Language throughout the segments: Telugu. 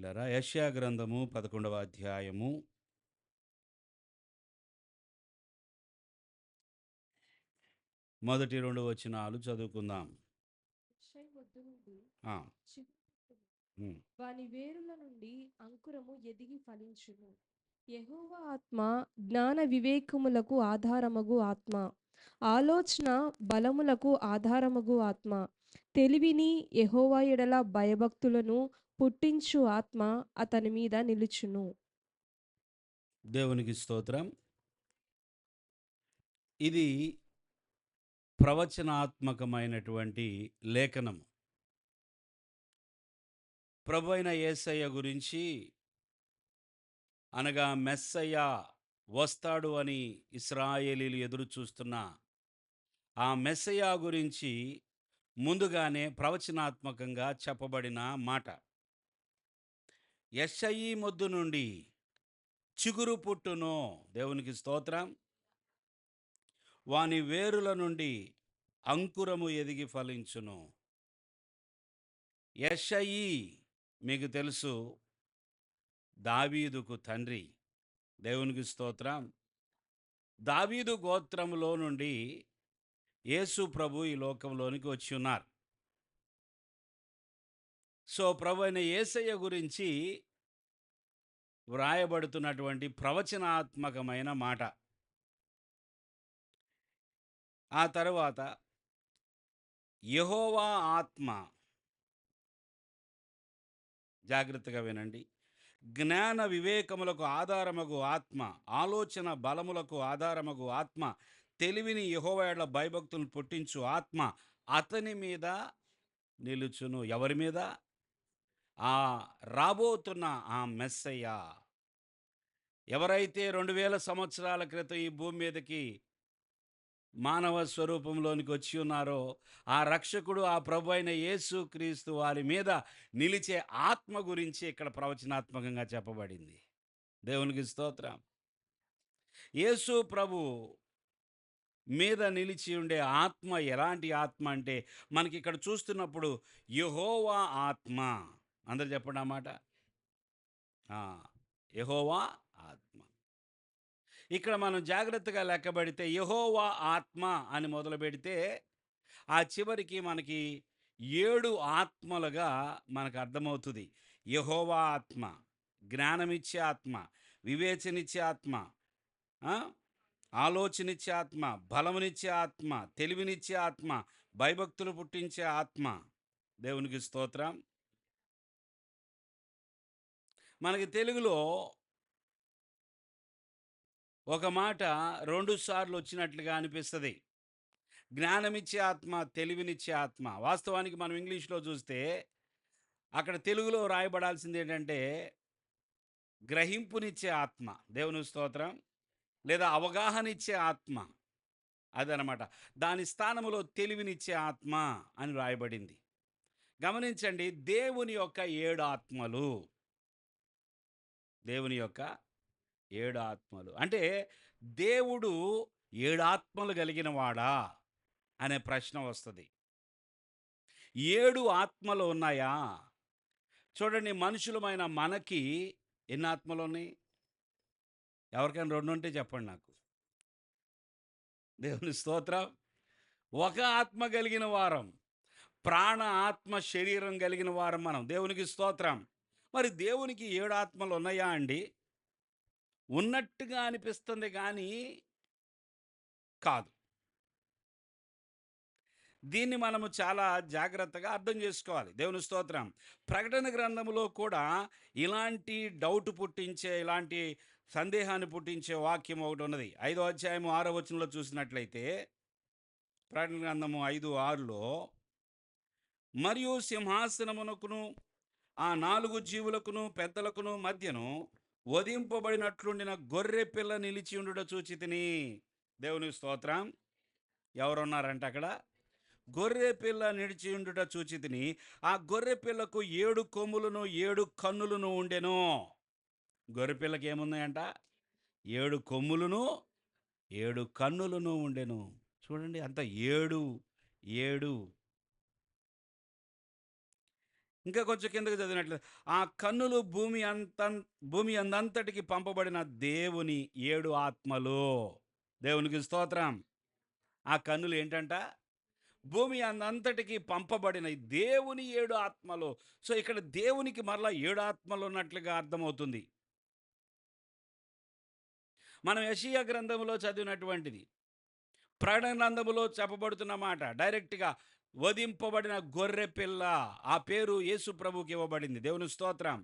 పిల్లరా, యెషయా గ్రంథము 11వ అధ్యాయము మొదటి 2 వచనాలు చదువుకుందాం. యెషయి వద్ద నుండి ఆ, చిగురు ఉమ్. వాని వేరుల నుండి అంకురము ఎదిగి ఫలించును. యెహోవా ఆత్మ జ్ఞాన వివేకములకు ఆధారమగు ఆత్మ, ఆలోచన బలములకు ఆధారమగు ఆత్మ, తెలివిని యెహోవా ఎడల భయభక్తులను పుట్టించు ఆత్మ అతని మీద నిలుచును. దేవునికి స్తోత్రం. ఇది ప్రవచనాత్మకమైనటువంటి లేఖనం. ప్రభు అయిన యేసయ్య గురించి, అనగా మెస్సయ్య వస్తాడు అని ఇశ్రాయేలీలు ఎదురు చూస్తున్న ఆ మెస్సయ్య గురించి ముందుగానే ప్రవచనాత్మకంగా చెప్పబడిన మాట. యెషయి మొద్దు నుండి చిగురు పుట్టును. దేవునికి స్తోత్రం. వాని వేరుల నుండి అంకురము ఎదిగి ఫలించును. యెషయి మీకు తెలుసు, దావీదుకు తండ్రి. దేవునికి స్తోత్రం. దావీదు గోత్రములో నుండి యేసు ప్రభు ఈ లోకంలోనికి వచ్చి ఉన్నారు. సో ప్రభు అయిన యేసయ్య గురించి వ్రాయబడుతున్నటువంటి ప్రవచనాత్మకమైన మాట. ఆ తరువాత యెహోవా ఆత్మ, జాగ్రత్తగా వినండి, జ్ఞాన వివేకములకు ఆధారమగు ఆత్మ, ఆలోచన బలములకు ఆధారమగు ఆత్మ, తెలివిని యెహోవా యెడల భయభక్తులను పుట్టించు ఆత్మ అతని మీద నిలుచును. ఎవరి మీద? ఆ రాబోతున్న ఆ మెస్సయ్య. ఎవరైతే 2000 సంవత్సరాల క్రితం ఈ భూమి మీదకి మానవ స్వరూపంలోనికి వచ్చి ఉన్నారో, ఆ రక్షకుడు, ఆ ప్రభు అయిన యేసు క్రీస్తు వారి మీద నిలిచే ఆత్మ గురించి ఇక్కడ ప్రవచనాత్మకంగా చెప్పబడింది. దేవునికి స్తోత్రం. యేసు ప్రభు మీద నిలిచి ఉండే ఆత్మ ఎలాంటి ఆత్మ అంటే, మనకి ఇక్కడ చూస్తున్నప్పుడు యెహోవా ఆత్మ. అందరు చెప్పండి ఆ మాట. ఆ, యెహోవా ఆత్మ. ఇక్కడ మనం జాగ్రత్తగా లెక్కబడితే యెహోవా ఆత్మ అని మొదలు పెడితే ఆ చివరికి మనకి 7 ఆత్మలుగా మనకు అర్థమవుతుంది. యెహోవా ఆత్మ, జ్ఞానమిచ్చే ఆత్మ, వివేచనిచ్చే ఆత్మ, ఆ? ఆలోచనిచ్చే ఆత్మ, బలమునిచ్చే ఆత్మ, తెలివినిచ్చే ఆత్మ, భయభక్తులు పుట్టించే ఆత్మ. దేవునికి స్తోత్రం. మనకి తెలుగులో ఒక మాట 2 సార్లు వచ్చినట్లుగా అనిపిస్తుంది. జ్ఞానమిచ్చే ఆత్మ, తెలివినిచ్చే ఆత్మ. వాస్తవానికి మనం ఇంగ్లీష్లో చూస్తే అక్కడ తెలుగులో రాయబడాల్సింది ఏంటంటే గ్రహింపునిచ్చే ఆత్మ. దేవుని స్తోత్రం. లేదా అవగాహన ఇచ్చే ఆత్మ. అదనమాట. దాని స్థానంలో తెలివినిచ్చే ఆత్మ అని రాయబడింది. గమనించండి, దేవుని యొక్క 7 ఆత్మలు. దేవుని యొక్క 7 ఆత్మలు. అంటే దేవుడు 7 ఆత్మలు కలిగిన వాడా అనే ప్రశ్న వస్తది. 7 ఆత్మలు ఉన్నాయా? చూడండి, మనుషులమైన మనకి ఎన్ని ఆత్మలున్నాయి? ఎవరికైనా 2 ఉంటే చెప్పండి నాకు. దేవుని స్తోత్రం. ఒక ఆత్మ కలిగిన వారం. ప్రాణ, ఆత్మ, శరీరం కలిగిన వారం మనం. దేవునికి స్తోత్రం. మరి దేవునికి 7 ఆత్మలు ఉన్నాయా అండి? ఉన్నట్టుగా అనిపిస్తుంది కానీ కాదు. దీన్ని మనము చాలా జాగ్రత్తగా అర్థం చేసుకోవాలి. దేవుని స్తోత్రం. ప్రకటన గ్రంథములో కూడా ఇలాంటి డౌట్ పుట్టించే, ఇలాంటి సందేహాన్ని పుట్టించే వాక్యం ఒకటి ఉన్నది. 5వ అధ్యాయము 6వ వచనంలో చూసినట్లయితే, ప్రకటన గ్రంథము 5:6లో, మరియు సింహాసనమునకును ఆ 4 జీవులకును పెద్దలకును మధ్యను వధింపబడినట్లుండిన గొర్రె పిల్ల నిలిచి ఉండుట చూచితిని. దేవుని స్తోత్రం. ఎవరున్నారంట అక్కడ? గొర్రె పిల్ల నిలిచి ఉండుట చూచితిని. ఆ గొర్రె పిల్లకు 7 కొమ్ములను 7 కన్నులను ఉండెను. గొర్రె పిల్లకి ఏమున్నాయంట? 7 కొమ్ములను 7 కన్నులను ఉండెను. చూడండి, అంత 7 7. ఇంకా కొంచెం కిందకి చదివినట్లు, ఆ కన్నులు భూమి అందంతటికి పంపబడిన దేవుని 7 ఆత్మలు. దేవునికి స్తోత్రం. ఆ కన్నులు ఏంటంట? భూమి అందంతటికి పంపబడిన ఈ దేవుని 7 ఆత్మలు. సో, ఇక్కడ దేవునికి మరలా 7 ఆత్మలు ఉన్నట్లుగా అర్థమవుతుంది. మనం యెషయా గ్రంథంలో చదివినటువంటిది. ప్రకటన గ్రంథములో చెప్పబడుతున్న మాట డైరెక్ట్‌గా వధింపబడిన గొర్రె పిల్ల. ఆ పేరు యేసు ప్రభువుకి ఇవ్వబడింది. దేవుని స్తోత్రం.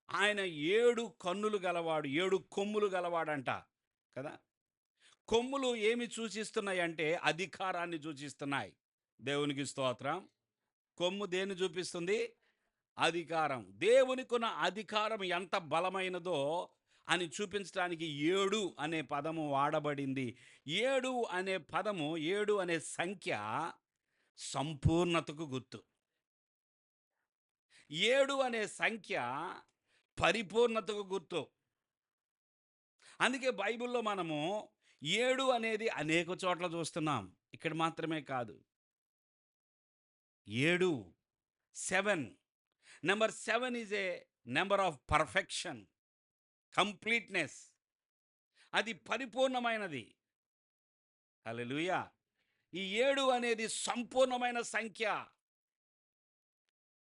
ఆయన 7 కన్నులు గలవాడు. 7 కొమ్ములు గలవాడంట. కదా! కొమ్ములు ఏమి సూచిస్తున్నాయంటే అధికారాన్ని సూచిస్తున్నాయి. దేవునికి స్తోత్రం. కొమ్ము దేన్ని చూపిస్తుంది? అధికారం. దేవునికున్న అధికారం ఎంత బలమైనదో అని చూపించడానికి 7 అనే పదము వాడబడింది. 7 అనే పదము, 7 అనే సంఖ్య సంపూర్ణతకు గుర్తు. 7 అనే సంఖ్య పరిపూర్ణతకు గుర్తు. అందుకే బైబిల్‌లో మనము 7 అనేది అనేక చోట్ల చూస్తున్నాం. ఇక్కడ మాత్రమే కాదు. 7, 7. Number 7 is a number of perfection, completeness. అది పరిపూర్ణమైనది. హల్లెలూయా! ఈ 7 అనేది సంపూర్ణమైన సంఖ్య.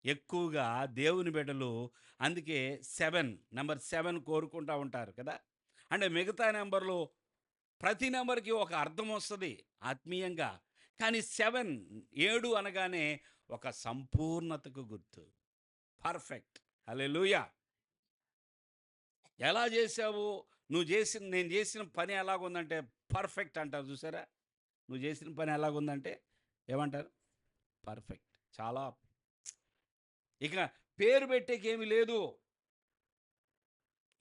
ఎక్కువగా దేవుని బిడ్డలు అందుకే 7 నంబర్ 7 కోరుకుంటా ఉంటారు కదా! అంటే మిగతా నంబర్‌లు ప్రతి నంబర్‌కి ఒక అర్థం వస్తది ఆత్మీయంగా. కానీ 7 అనగానే ఒక సంపూర్ణతకు గుర్తు. పర్ఫెక్ట్. హల్లెలూయా! ఎలా చేశావు? నేను చేసిన పని ఎలాగుందంటే పర్ఫెక్ట్ అంటారు చూసారా? నువ్వు చేసిన పని ఎలాగుందంటే ఏమంటారు? పర్ఫెక్ట్. చాలా ఇక పేరు పెట్టేకేమి లేదు.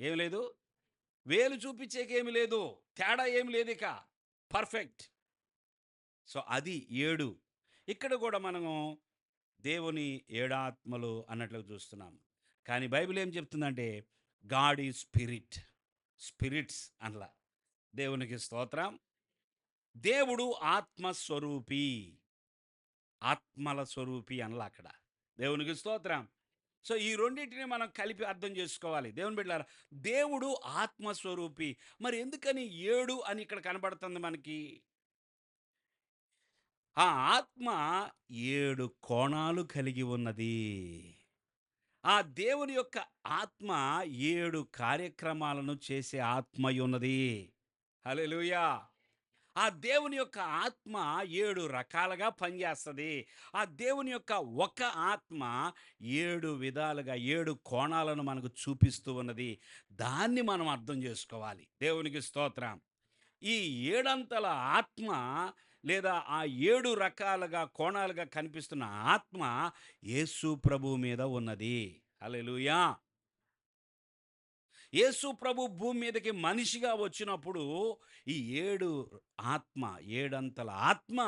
ఏమి లేదు? వేలు చూపించేకేమి లేదు. తేడా ఏమి లేదిక. పర్ఫెక్ట్. సో, అది 7. ఇక్కడ కూడా మనము దేవుని 7 ఆత్మలు అన్నట్లుగా చూస్తున్నాం. కానీ బైబిల్ ఏం చెప్తుందంటే గాడ్ ఈజ్ స్పిరిట్. స్పిరిట్స్ అనలా. దేవునికి స్తోత్రం. దేవుడు ఆత్మస్వరూపి. ఆత్మల స్వరూపి అనలా అక్కడ. దేవునికి స్తోత్రం. సో, ఈ రెండిటిని మనం కలిపి అర్థం చేసుకోవాలి. దేవుని బిడ్డలారా, దేవుడు ఆత్మస్వరూపి. మరి ఎందుకని 7 అని ఇక్కడ కనబడుతుంది మనకి? ఆ ఆత్మ 7 కోణాలు కలిగి ఉన్నది. ఆ దేవుని యొక్క ఆత్మ 7 కార్యక్రమాలను చేసే ఆత్మయున్నది. హల్లెలూయా! ఆ దేవుని యొక్క ఆత్మ 7 రకాలుగా పనిచేస్తది. ఆ దేవుని యొక్క ఒక ఆత్మ 7 విధాలుగా 7 కోణాలను మనకు చూపిస్తూ ఉన్నది. దాన్ని మనం అర్థం చేసుకోవాలి. దేవునికి స్తోత్రం. ఈ ఏడంతల ఆత్మ లేదా ఆ 7 రకాలుగా కోణాలుగా కనిపిస్తున్న ఆత్మ యేసు ప్రభువు మీద ఉన్నది. హల్లెలూయా! యేసు ప్రభు భూమి మీదకి మనిషిగా వచ్చినప్పుడు ఈ 7 ఆత్మ, ఏడంతల ఆత్మ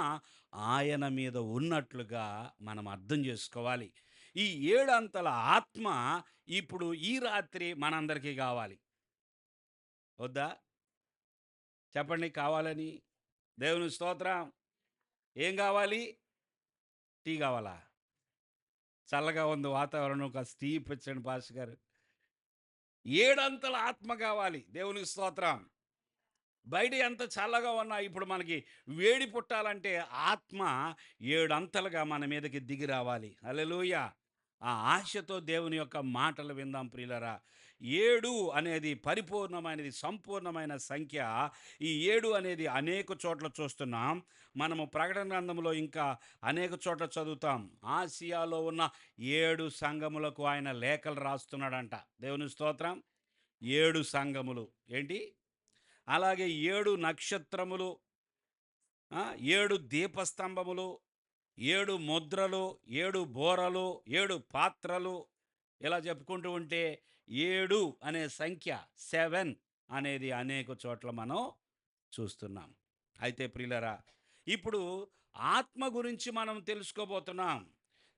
ఆయన మీద ఉన్నట్లుగా మనం అర్థం చేసుకోవాలి. ఈ ఏడంతల ఆత్మ ఇప్పుడు ఈ రాత్రి మనందరికీ కావాలి. వద్దా? చెప్పండి కావాలని. దేవుని స్తోత్రం. ఏం కావాలి? టీ కావాలా? చల్లగా ఉంది వాతావరణం. కాస్త టీ ఇప్పించండి పాస్టర్ గారు. ఏడంతల ఆత్మ కావాలి. దేవునికి స్తోత్రం. బయట ఎంత చల్లగా ఉన్నా ఇప్పుడు మనకి వేడి పుట్టాలంటే ఆత్మ ఏడంతలుగా మన మీదకి దిగి రావాలి. హల్లెలూయా! ఆ ఆశతో దేవుని యొక్క మాటలు విందాం ప్రియులరా. 7 అనేది పరిపూర్ణమైనది, సంపూర్ణమైన సంఖ్య. ఈ 7 అనేది అనేక చోట్ల చూస్తున్నాం. మనము ప్రకటన గ్రంథంలో ఇంకా అనేక చోట్ల చదువుతాం. ఆసియాలో ఉన్న 7 సంఘములకు ఆయన లేఖలు రాస్తున్నాడంట. దేవుని స్తోత్రం. 7 సంఘములు. ఏంటి? అలాగే 7 నక్షత్రములు, 7 దీపస్తంభములు, 7 ముద్రలు, 7 బోరలు, 7 పాత్రలు ఇలా చెప్పుకుంటూ ఉంటే 7 అనే సంఖ్య 7 అనేది అనేక చోట్ల మనం చూస్తున్నాం. అయితే ప్రియులరా, ఇప్పుడు ఆత్మ గురించి మనం తెలుసుకోబోతున్నాం.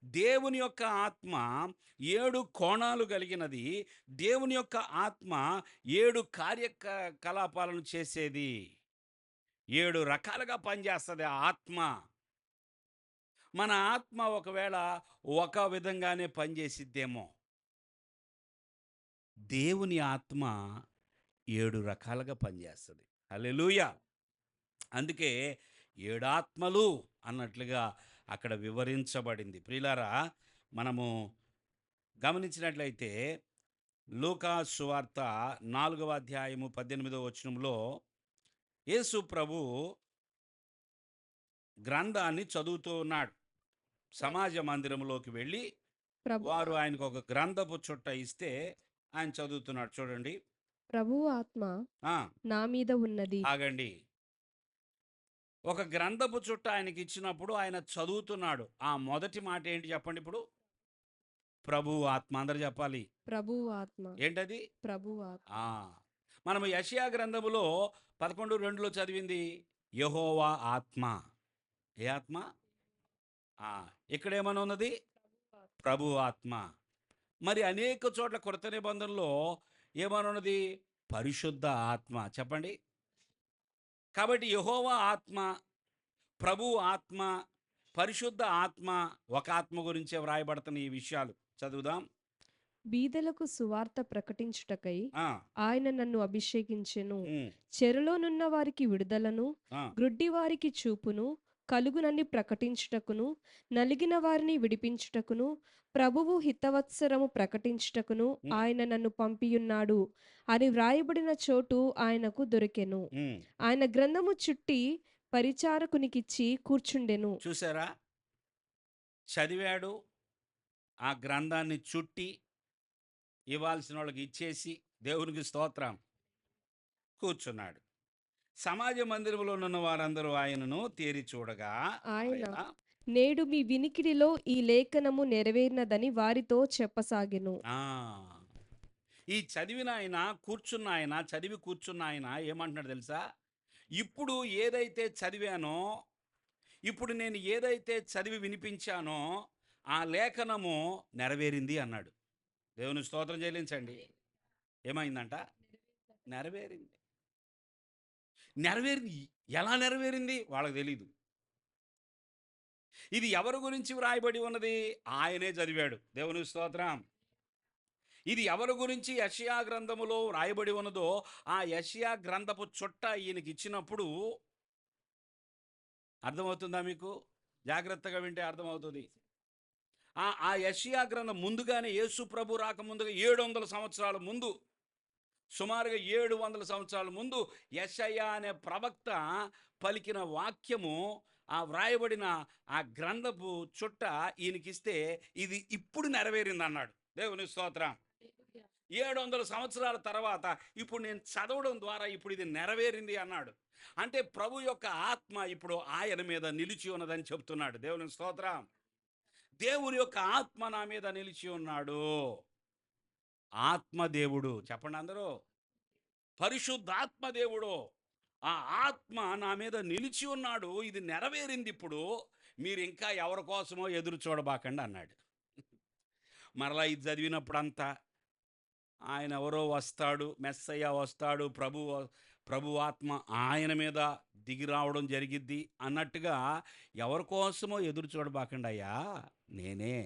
దేవుని యొక్క ఆత్మ 7 కోణాలు కలిగినది. దేవుని యొక్క ఆత్మ 7 కార్యకలాపాలను చేసేది. 7 రకాలుగా పనిచేస్తది ఆ ఆత్మ. మన ఆత్మ ఒకవేళ ఒక విధంగానే పనిచేసిద్దేమో. దేవుని ఆత్మ 7 రకాలుగా పనిచేస్తది. హల్లెలూయా! అందుకే 7 ఆత్మలు అన్నట్లుగా అక్కడ వివరించబడింది. ప్రియులారా, మనము గమనించినట్లయితే లూకా సువార్త 4వ అధ్యాయము 18వ వచనంలో యేసు ప్రభు గ్రంథాన్ని చదువుతూ ఉన్నాడు. సమాజ మందిరంలోకి వెళ్ళి ప్రభు వారు ఆయనకు ఒక గ్రంథపు చుట్ట ఇస్తే ఆయన చదువుతున్నాడు చూడండి. ప్రభువు ఆత్మ ఆ! నా మీద ఉన్నది. ఆగండి. ఒక గ్రంథపు చుట్ట ఆయనకిచ్చినప్పుడు ఆయన చదువుతున్నాడు. ఆ మొదటి మాట ఏంటి చెప్పండి ఇప్పుడు? ప్రభువు ఆత్మ. అందరూ చెప్పాలి. ప్రభువు ఆత్మ. ఏంటది? ప్రభువు ఆత్మ. ఆ! మనము యెషయా గ్రంథములో 11:2లో చదివింది యెహోవా ఆత్మ. ఏ ఆత్మ? ఆ! ఇక్కడేమని ఉన్నది? ప్రభువు ఆత్మ. మరి అనేక చోట్ల కొత్త నిబంధనలో ఏమని ఉన్నది? పరిశుద్ధ ఆత్మ. చెప్పండి. కాబట్టి యెహోవా ఆత్మ, ప్రభువు ఆత్మ, పరిశుద్ధ ఆత్మ, ఒక ఆత్మ గురించే వ్రాయబడుతున్న ఈ విషయాలు చదువుదాం. బీదలకు సువార్త ప్రకటించుటకై ఆ! ఆయన నన్ను అభిషేకించెను. హ్మ్. చెరలోనున్న వారికి విడుదలను, ఆ! గ్రుడ్డి వారికి చూపును, కలుగునని ప్రకటించుటకును, నలిగిన వారిని విడిపించుటకును, ప్రభువు హితవత్సరము ప్రకటించుటకును హ్మ్. ఆయన నన్ను పంపియున్నాడు అని వ్రాయబడిన చోటు ఆయనకు దొరికెను. హ్మ్. ఆయన గ్రంథము చుట్టి పరిచారకునికిచ్చి కూర్చుండెను. చూసారా? చదివాడు. ఆ గ్రంథాన్ని చుట్టి ఇవ్వాల్సిన వాళ్ళకి ఇచ్చేసి దేవునికి స్తోత్రం కూర్చున్నాడు. సమాజ మందిరంలో ఉన్న వారందరూ ఆయనను తేరి చూడగా ఆయన ఆయన నేడు మీ వినికిడిలో ఈ లేఖనము నెరవేరినదని వారితో చెప్పసాగెను. ఆ! ఈ చదివిన ఆయన, కూర్చున్న ఆయన, చదివి కూర్చున్న ఆయన ఏమంటున్నాడు తెలుసా? ఇప్పుడు ఏదైతే చదివానో, ఇప్పుడు నేను ఏదైతే చదివి వినిపించానో, ఆ లేఖనము నెరవేరింది అన్నాడు. దేవునికి స్తోత్రం చెల్లించండి. ఏమైందంట? నెరవేరింది. నెరవేరింది. ఎలా నెరవేరింది? వాళ్ళకి తెలీదు. ఇది ఎవరి గురించి వ్రాయబడి ఉన్నది? ఆయనే చదివాడు. దేవునికి స్తోత్రం. ఇది ఎవరి గురించి యెషయా గ్రంథములో వ్రాయబడి ఉన్నదో, ఆ యెషయా గ్రంథపు చుట్ట ఈయనకిచ్చినప్పుడు అర్థమవుతుందా మీకు? జాగ్రత్తగా వింటే అర్థమవుతుంది. ఆ యెషయా గ్రంథం ముందుగానే యేసు ప్రభు రాకముందుగా 700 సంవత్సరాల ముందు, సుమారుగా 700 సంవత్సరాల ముందు యెషయా అనే ప్రవక్త పలికిన వాక్యము, ఆ వ్రాయబడిన ఆ గ్రంథపు చుట్ట ఈయనకిస్తే ఇది ఇప్పుడు నెరవేరిందన్నాడు. దేవుని స్తోత్రం. 700 సంవత్సరాల తర్వాత ఇప్పుడు నేను చదవడం ద్వారా ఇప్పుడు ఇది నెరవేరింది అన్నాడు. అంటే ప్రభు యొక్క ఆత్మ ఇప్పుడు ఆయన మీద నిలిచి ఉన్నదని చెప్తున్నాడు. దేవుని స్తోత్రం. దేవుని యొక్క ఆత్మ నా మీద నిలిచి ఉన్నాడు. ఆత్మ దేవుడు చెప్పండి అందరూ. పరిశుద్ధాత్మ దేవుడు. ఆ ఆత్మ నా మీద నిలిచి ఉన్నాడు. ఇది నెరవేరింది ఇప్పుడు. మీరు ఇంకా ఎవరి కోసమో ఎదురు చూడబాకండి అన్నాడు. మరలా ఇది చదివినప్పుడంతా ఆయన ఎవరో వస్తాడు, మెస్సయ్య వస్తాడు, ప్రభు ఆత్మ ఆయన మీద దిగి రావడం జరిగిద్ది అన్నట్టుగా ఎవరి కోసమో ఎదురు చూడబాకండి అయ్యా, నేనే.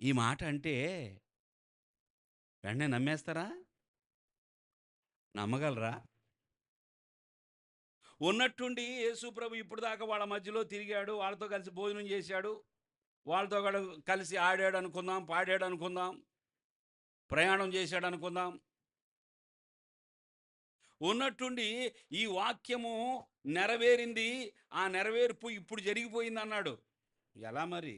ఈ మాట అంటే వెంటనే నమ్మేస్తారా? నమ్మగలరా? ఉన్నట్టుండి యేసు ప్రభు ఇప్పుడు దాకా వాళ్ళ మధ్యలో తిరిగాడు, వాళ్ళతో కలిసి భోజనం చేశాడు, వాళ్ళతో కూడా కలిసి ఆడాడు అనుకుందాం, పాడాడు అనుకుందాం, ప్రయాణం చేశాడు అనుకుందాం. ఉన్నట్టుండి ఈ వాక్యము నెరవేరింది, ఆ నెరవేర్పు ఇప్పుడు జరిగిపోయింది అన్నాడు. ఎలా మరి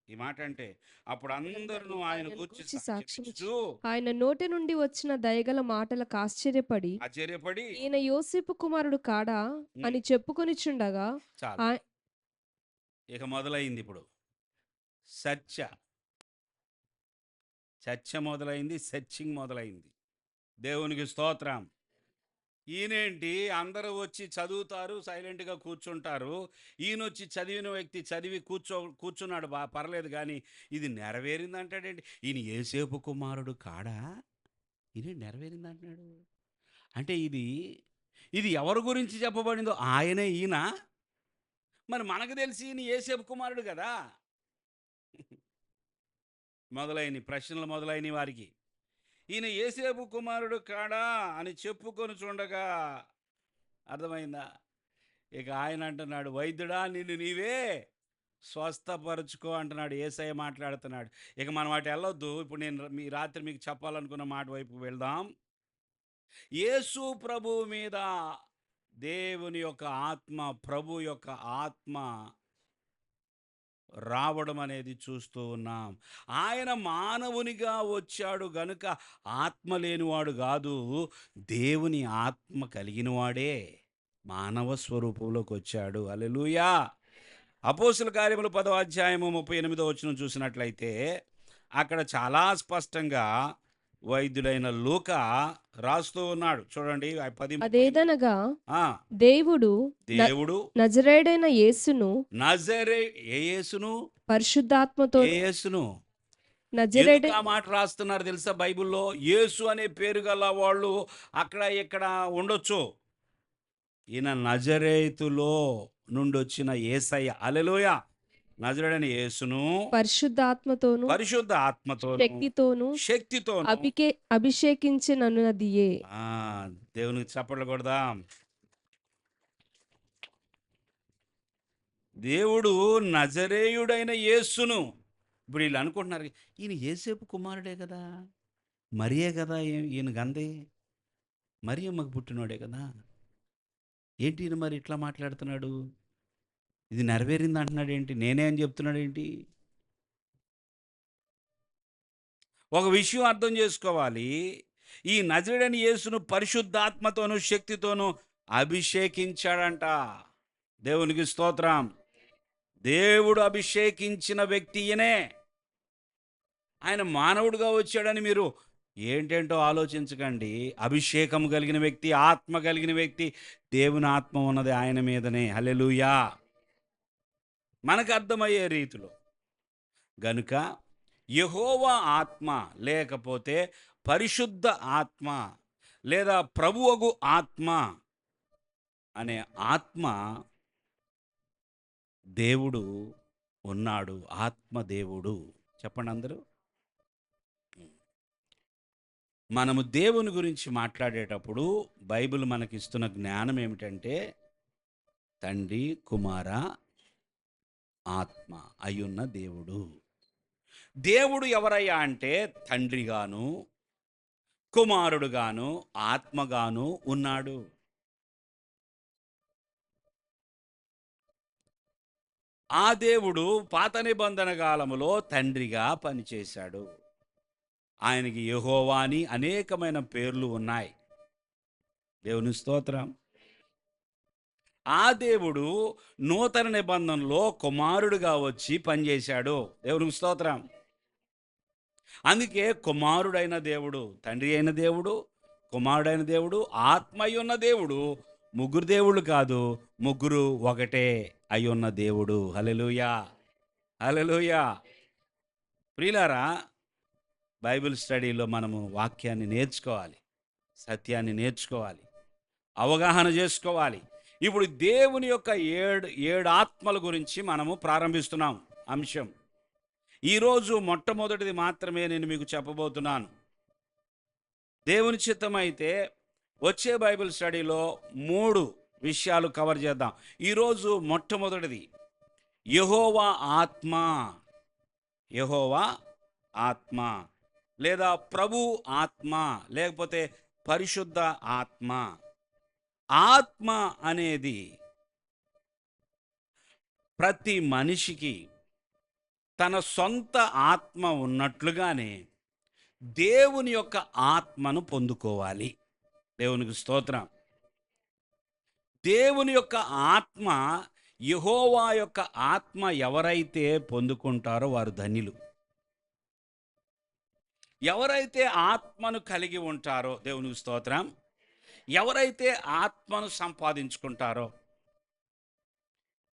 ఈ మాట అంటే? అప్పుడు అందరూ ఆయన గూర్చి గూర్చి సాక్ష్యం సాక్ష్యమిచ్చి ఇచ్చుచూ ఆయన నోటి నుండి వచ్చిన దయగల మాటలకు ఆశ్చర్యపడి ఆశ్చర్యపడి ఈయన యోసేపు కుమారుడు కాడా "ఉమ్, అని చెప్పుకొనిచుండగా చాలు ఆయ- ఇక మొదలైంది ఇప్పుడు చర్చ. చర్చ మొదలైంది, సెర్చింగ్ మొదలైంది. దేవునికి స్తోత్రం. ఈయనేంటి అందరూ వచ్చి చదువుతారు, సైలెంట్గా కూర్చుంటారు, ఈయనొచ్చి చదివిన వ్యక్తి చదివి కూర్చున్నాడు, పర్లేదు, కానీ ఇది నెరవేరింది అంటాడేంటి? ఈయన యేసేపు కుమారుడు కాడా, ఇది నెరవేరింది అంటున్నాడు. అంటే ఇది ఇది ఎవరి గురించి చెప్పబడిందో ఆయనే ఈయన. మరి మనకు తెలిసి ఈయన యేసేపు కుమారుడు కదా. మొదలైన ప్రశ్నలు మొదలైన వారికి ఈయన యేసేపు కుమారుడు కాడా అని చెప్పుకొని చూడగా అర్థమైందా? ఇక ఆయన అంటున్నాడు, వైద్యుడా నిన్ను నీవే స్వస్థపరుచుకో అంటున్నాడు. యేసయ్య మాట్లాడుతున్నాడు. ఇక మనం అటు వెళ్ళొద్దు. ఇప్పుడు నేను మీ రాత్రి మీకు చెప్పాలనుకున్న మాట వైపు వెళ్దాం. యేసు ప్రభువు మీద దేవుని యొక్క ఆత్మ, ప్రభు యొక్క ఆత్మ రావడం అనేది చూస్తూ ఉన్నాం. ఆయన మానవునిగా వచ్చాడు గనుక ఆత్మ లేనివాడు కాదు, దేవుని ఆత్మ కలిగిన వాడే మానవ స్వరూపంలోకి వచ్చాడు. హల్లెలూయా. అపోస్తుల కార్యములు 10వ అధ్యాయము 38వ వచనం చూసినట్లయితే అక్కడ చాలా స్పష్టంగా వైద్యుడైన లూకా రాస్తూ ఉన్నాడు. చూడండి 10:38. అదేదనగా ఆ, దేవుడు దేవుడు నజరేయుడైన యేసును నజరే ఏ యేసును పరిశుద్ధాత్మతో ఏ యేసును నజరేయుడ ఎందుకు ఆ మాట రాస్తున్నారు తెలుసా? బైబిల్లో యేసు అనే పేరు గల వాళ్ళు అక్కడ ఇక్కడ ఉండొచ్చు. ఈయన నజరేతులో నుండి వచ్చిన యేసయ్య. హల్లెలూయా. నజరేయుడైన యేసును పరిశుద్ధాత్మతోను పరిశుద్ధ ఆత్మతోను శక్తితోను శక్తితోను అభిషేకించినన్నదియే. ఆ, దేవునికి చప్పట్లు కొడదాం. దేవుడు నజరేయుడైన యేసును, ఇప్పుడు వీళ్ళు అనుకుంటున్నారు ఈయన యేసేపు కుమారుడే కదా, మరియే కదా ఈయన గందే, మరియమ్మకు పుట్టినోడే కదా, ఏంటి ఈయన మరి ఇట్లా మాట్లాడుతున్నాడు, ఇది నెరవేరింది అంటున్నాడు ఏంటి, నేనే అని చెప్తున్నాడు ఏంటి? ఒక విషయం అర్థం చేసుకోవాలి. ఈ నజరేయుడైన యేసును పరిశుద్ధాత్మతోను శక్తితోను అభిషేకించాడంట. దేవునికి స్తోత్రం. దేవుడు అభిషేకించిన వ్యక్తి ఈయనే. ఆయన మానవుడిగా వచ్చాడని మీరు ఏంటేంటో ఆలోచించకండి. అభిషేకం కలిగిన వ్యక్తి, ఆత్మ కలిగిన వ్యక్తి, దేవుని ఆత్మ ఉన్నది ఆయన మీదనే. హల్లెలూయా. మనకు అర్థమయ్యే రీతిలో గనుక యెహోవా ఆత్మ లేకపోతే పరిశుద్ధ ఆత్మ లేదా ప్రభువగు ఆత్మ అనే ఆత్మ దేవుడు ఉన్నాడు. ఆత్మ దేవుడు. చెప్పండి అందరూ. మనము దేవుని గురించి మాట్లాడేటప్పుడు బైబిల్ మనకిస్తున్న జ్ఞానం ఏమిటంటే తండ్రి, కుమార, ఆత్మ అయ్యున్న దేవుడు. దేవుడు ఎవరయ్యా అంటే తండ్రిగాను, కుమారుడుగాను, ఆత్మగాను ఉన్నాడు. ఆ దేవుడు పాత నిబంధన కాలములో తండ్రిగా పనిచేశాడు. ఆయనకి యెహోవా అని అనేకమైన పేర్లు ఉన్నాయి. దేవుని స్తోత్రం. ఆ దేవుడు నూతన నిబంధనలో కుమారుడుగా వచ్చి పనిచేశాడు. దేవునికి స్తోత్రం. అందుకే కుమారుడైన దేవుడు, తండ్రి అయిన దేవుడు, కుమారుడైన దేవుడు, ఆత్మ అయ్యున్న దేవుడు, ముగ్గురు దేవుళ్ళు కాదు, ముగ్గురు ఒకటే అయ్యున్న దేవుడు. హల్లెలూయా. హల్లెలూయా. ప్రియులారా, బైబిల్ స్టడీలో మనము వాక్యాన్ని నేర్చుకోవాలి, సత్యాన్ని నేర్చుకోవాలి, అవగాహన చేసుకోవాలి. ఇప్పుడు దేవుని యొక్క ఏడు ఆత్మల గురించి మనము ప్రారంభిస్తున్నాం అంశం. ఈరోజు మొట్టమొదటిది మాత్రమే నేను మీకు చెప్పబోతున్నాను. దేవుని చిత్తమైతే వచ్చే బైబిల్ స్టడీలో 3 విషయాలు కవర్ చేద్దాం. ఈరోజు మొట్టమొదటిది యెహోవా ఆత్మ. యెహోవా ఆత్మ లేదా ప్రభు ఆత్మ లేకపోతే పరిశుద్ధ ఆత్మ. ఆత్మ అనేది ప్రతి మనిషికి తన సొంత ఆత్మ ఉన్నట్లుగానే దేవుని యొక్క ఆత్మను పొందుకోవాలి. దేవునికి స్తోత్రం. దేవుని యొక్క ఆత్మ, యెహోవా యొక్క ఆత్మ ఎవరైతే పొందుకుంటారో వారు ధన్యులు. ఎవరైతే ఆత్మను కలిగి ఉంటారో, దేవునికి స్తోత్రం, ఎవరైతే ఆత్మను సంపాదించుకుంటారో,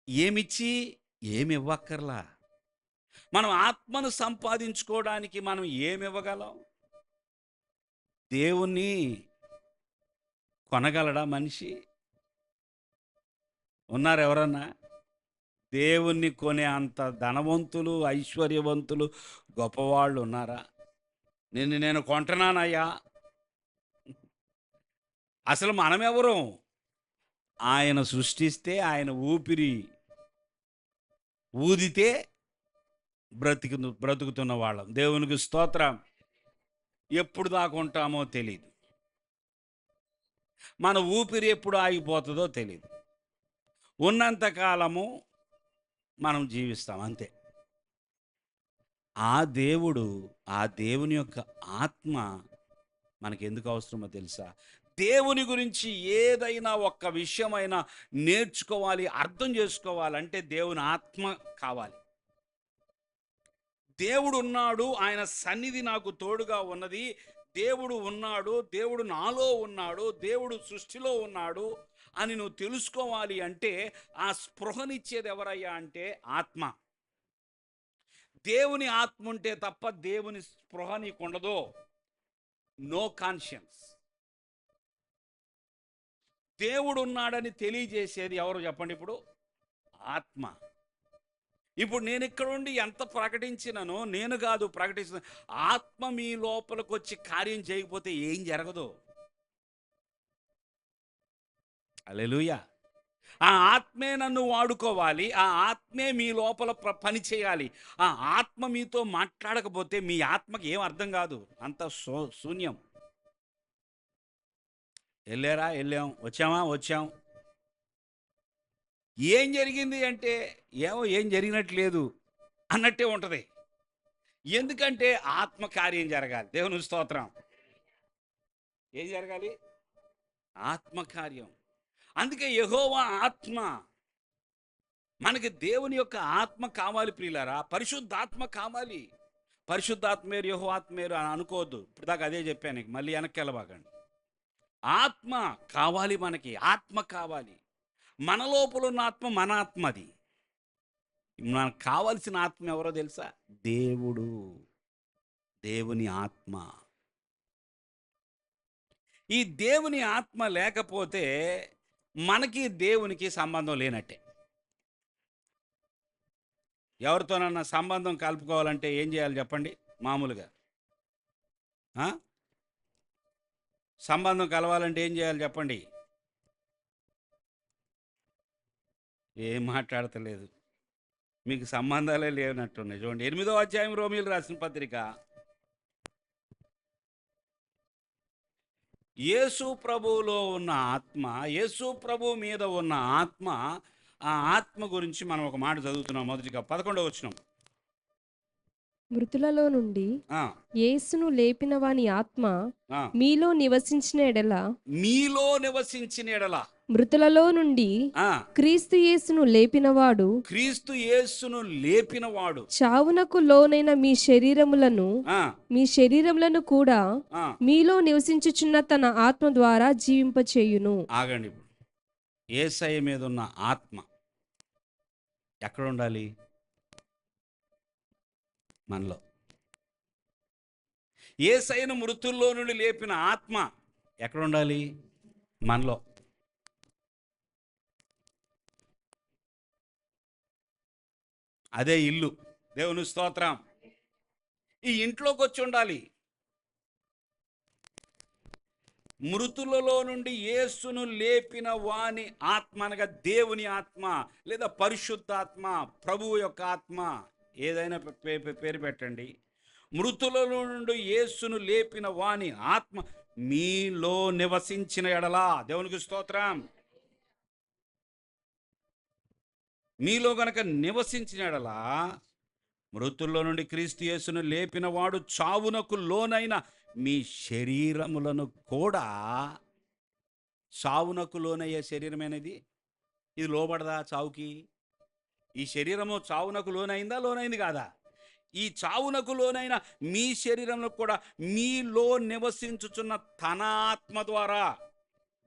ఏమిచ్చి ఏమి ఇవ్వక్కర్లా. మనం ఆత్మను సంపాదించుకోవడానికి మనం ఏమి ఇవ్వగలం? దేవుణ్ణి కొనగలడా మనిషి? ఉన్నారు ఎవరన్నా? దేవుణ్ణి కొనే అంత ధనవంతులు, ఐశ్వర్యవంతులు, గొప్పవాళ్ళు ఉన్నారా? నిన్ను నేను కొంటున్నానయ్యా. అసలు మనమెవరం? ఆయన సృష్టిస్తే, ఆయన ఊపిరి ఊదితే బ్రతుకుతున్న వాళ్ళం. దేవునికి స్తోత్రం. ఎప్పుడు దాకా ఉంటామో తెలీదు. మన ఊపిరి ఎప్పుడు ఆగిపోతుందో తెలీదు. ఉన్నంత కాలము మనం జీవిస్తాం అంతే. ఆ దేవుడు, ఆ దేవుని యొక్క ఆత్మ మనకెందుకు అవసరమో తెలుసా? దేవుని గురించి ఏదైనా ఒక్క విషయమైనా నేర్చుకోవాలి, అర్థం చేసుకోవాలంటే దేవుని ఆత్మ కావాలి. దేవుడు ఉన్నాడు, ఆయన సన్నిధి నాకు తోడుగా ఉన్నది, దేవుడు ఉన్నాడు, దేవుడు నాలో ఉన్నాడు, దేవుడు సృష్టిలో ఉన్నాడు అని నువ్వు తెలుసుకోవాలి అంటే ఆ స్పృహనిచ్చేది ఎవరయ్యా అంటే ఆత్మ. దేవుని ఆత్మ ఉంటే తప్ప దేవుని స్పృహ నీకు ఉండదు. No conscience. దేవుడు ఉన్నాడని తెలియజేసేది ఎవరు చెప్పండి? ఇప్పుడు ఆత్మ. ఇప్పుడు నేను ఇక్కడ ఉండి ఎంత ప్రకటించిననో, నేను కాదు ప్రకటిస్తున్న, ఆత్మ మీ లోపలికి వచ్చి కార్యం చేయకపోతే ఏం జరగదు. హల్లెలూయా. ఆ ఆత్మే నన్ను వాడుకోవాలి, ఆ ఆత్మే మీ లోపల పని చేయాలి. ఆ ఆత్మ మీతో మాట్లాడకపోతే మీ ఆత్మకి ఏం అర్థం కాదు, అంత శూన్యం. వెళ్ళారా? వెళ్ళాం. వచ్చామా? వచ్చాం. ఏం జరిగింది అంటే ఏం జరిగినట్లేదు అన్నట్టే ఉంటుంది. ఎందుకంటే ఆత్మ కార్యం జరగాలి. దేవుని స్తోత్రం. ఏం జరగాలి? ఆత్మకార్యం. అందుకే యెహోవా ఆత్మ. మనకి దేవుని యొక్క ఆత్మ కావాలి ప్రియులారా. పరిశుద్ధాత్మ కావాలి. పరిశుద్ధాత్మ వేరు, యెహోవాత్మ వేరు అని అనుకోవద్దు. ఇప్పుడు దాకా అదే చెప్పాను, నీకు మళ్ళీ వెనక్కి వెళ్ళబాకండి. ఆత్మ కావాలి మనకి, ఆత్మ కావాలి. మన లోపల ఉన్న ఆత్మ మన ఆత్మ. అది మనకు కావలసిన ఆత్మ ఎవరో తెలుసా? దేవుడు, దేవుని ఆత్మ. ఈ దేవుని ఆత్మ లేకపోతే మనకి దేవునికి సంబంధం లేనట్టే. ఎవరితోనన్నా సంబంధం కలుపుకోవాలంటే ఏం చేయాలి చెప్పండి? మామూలుగా సంబంధం కలవాలంటే ఏం చేయాలి చెప్పండి? ఏం మాట్లాడతలేదు, మీకు సంబంధాలే లేనట్టున్నాయి. చూడండి 8వ అధ్యాయం రోమీయులు రాసిన పత్రిక. యేసు ప్రభువులో ఉన్న ఆత్మ, యేసు ప్రభు మీద ఉన్న ఆత్మ, ఆ ఆత్మ గురించి మనం ఒక మాట చదువుతున్నాం. మొదటిగా 11వ వచనం. మృతులలో నుండి ఆ, యేసును లేపిన వాని ఆత్మ ఆ. మీలో నివసించిన ఎడల, మీలో నివసించిన ఎడల. మృతులలో నుండి ఆ, క్రీస్తు యేసును లేపినవాడు క్రీస్తు యేసును లేపినవాడు. చావునకు లోనైన ఆ, మీ శరీరములను కూడా ఆ. మీలో నివసించుచున్న తన ఆత్మ ద్వారా జీవింపచేయును. ఆగండి. ఇప్పుడు యేసయ్య మీద ఉన్న ఆత్మ ఎక్కడ ఉండాలి? మనలో. యేసయ్యను మృతుల్లో నుండి లేపిన ఆత్మ ఎక్కడ ఉండాలి? మనలో. అదే ఇల్లు. దేవుని స్తోత్రం. ఈ ఇంట్లోకి వచ్చి ఉండాలి. మృతులలో నుండి యేసును లేపిన వాని ఆత్మ అనగా దేవుని ఆత్మ లేదా పరిశుద్ధాత్మ, ప్రభువు యొక్క ఆత్మ, ఏదైనా పేరు పెట్టండి. మృతులలో నుండి యేసును లేపిన వాని ఆత్మ మీలో నివసించిన ఎడలా. దేవునికి స్తోత్రం. మీలో గనక నివసించిన ఎడలా, మృతుల్లో నుండి క్రీస్తు యేసును లేపిన వాడు చావునకు లోనైన మీ శరీరములను కూడా. చావునకు లోనయ్యే శరీరమేనది. ఇది లోబడదా చావుకి? ఈ శరీరము చావునకు లోనైందా? లోనైంది కాదా? ఈ చావునకు లోనైన మీ శరీరంలో కూడా మీలో నివసించుచున్న తన ఆత్మ ద్వారా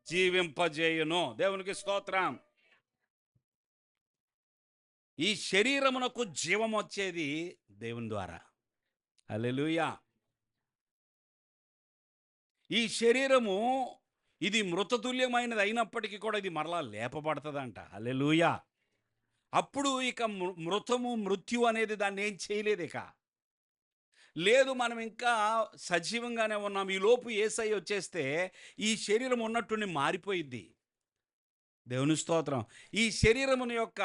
జీవింపజేయును. దేవునికి స్తోత్రం. ఈ శరీరమునకు జీవం వచ్చేది దేవుని ద్వారా. హల్లెలూయా. ఈ శరీరము ఇది మృతతుల్యమైనది అయినప్పటికీ కూడా ఇది మరలా లేపబడుతుందంట. హల్లెలూయా. అప్పుడు ఇక మృతము, మృత్యు అనేది దాన్నేం చేయలేదిక. లేదు మనం ఇంకా సజీవంగానే ఉన్నాం. ఈలోపు యేసయ్య వచ్చేస్తే ఈ శరీరం ఉన్నట్టుండి మారిపోయిద్ది. దేవుని స్తోత్రం. ఈ శరీరమును యొక్క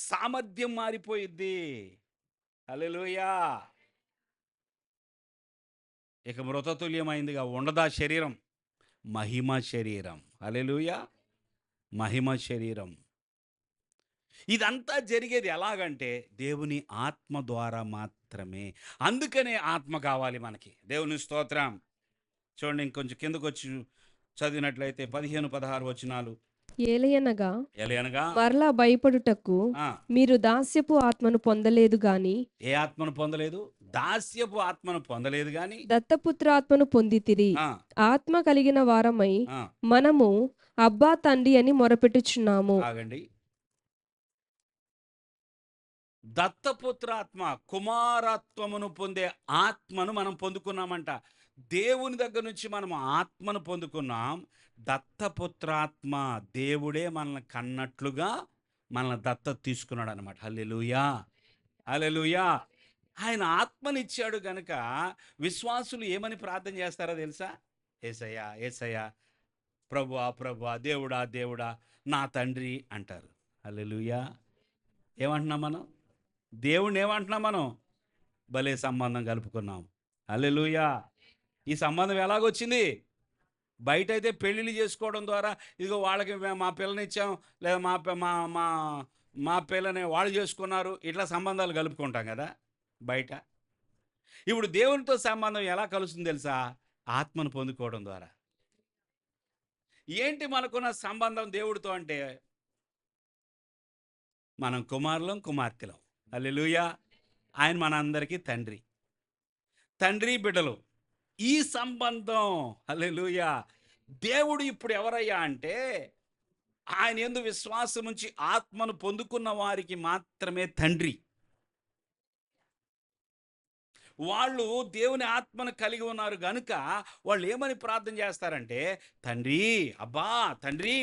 సామర్థ్యం మారిపోయిద్ది. హల్లెలూయా! ఇక మృతతుల్యమైందిగా ఉండదా శరీరం. మహిమ శరీరం. హల్లెలూయా! మహిమ శరీరం. ఇదంతా జరిగేది ఎలాగంటే దేవుని ఆత్మ ద్వారా మాత్రమే. అందుకనే ఆత్మ కావాలి మనకి. దేవుని స్తోత్రం. చూడండి ఇంకొంచెం కిందకొచ్చి చదివినట్లయితే 15, 16 వచనాలు. ఏలయనగా ఎలయనగా మరలా భయపడుటకు ఆ! మీరు దాస్యపు ఆత్మను పొందలేదు గాని ఏ ఆత్మను పొందలేదు? దాస్యపు ఆత్మను పొందలేదు గాని దత్తపుత్రాత్మను పొందితిరి. ఆ! ఆత్మ కలిగిన వారమై ఆ! మనము అబ్బా తండ్రి అని మొరపెట్టుచున్నాము. ఆగండి. దత్తపుత్రాత్మ, కుమారత్వమును పొందే ఆత్మను మనం పొందుకున్నామంట. దేవుని దగ్గర నుంచి మనం ఆత్మను పొందుకున్నాం. దత్తపుత్రాత్మ దేవుడే మనల్ని కన్నట్లుగా మనల్ని దత్తత తీసుకున్నాడనమాట. హల్లెలూయా! హల్లెలూయా! ఆయన ఆత్మనిచ్చాడు గనక విశ్వాసులు ఏమని ప్రార్థన చేస్తారో తెలుసా? యేసయ్యా, యేసయ్యా, ప్రభువా, ప్రభువా, దేవుడా, దేవుడా, నా తండ్రి అంటారు. హల్లెలూయా! ఏమంటున్నాం మనం? దేవుడిని ఏమంటున్నాం మనం? భలే సంబంధం కలుపుకున్నాం. హల్లెలూయా! ఈ సంబంధం ఎలాగొచ్చింది? బయటైతే పెళ్ళిళ్ళు చేసుకోవడం ద్వారా ఇదిగో వాళ్ళకి మా పిల్లనిచ్చాం, లేదా మా పిల్లని వాళ్ళు చేసుకున్నారు. ఇట్లా సంబంధాలు కలుపుకుంటాం కదా బయట. ఇప్పుడు దేవునితో సంబంధం ఎలా కలుస్తుంది తెలుసా? ఆత్మను పొందుకోవడం ద్వారా. ఏంటి మనకున్న సంబంధం దేవుడితో అంటే, మనం కుమారులం, కుమార్తెలం. హల్లెలూయా! ఆయన మనందరికీ తండ్రి. తండ్రి, బిడ్డలు. ఈ సంబంధం హల్లెలూయా! దేవుడు ఇప్పుడు ఎవరయ్యా అంటే, ఆయన యందు విశ్వాసం ఉంచి ఆత్మను పొందుకున్న వారికి మాత్రమే తండ్రి. వాళ్ళు దేవుని ఆత్మను కలిగి ఉన్నారు గనుక, వాళ్ళు ఏమని ప్రార్థన చేస్తారంటే, తండ్రి, అబ్బా! తండ్రి.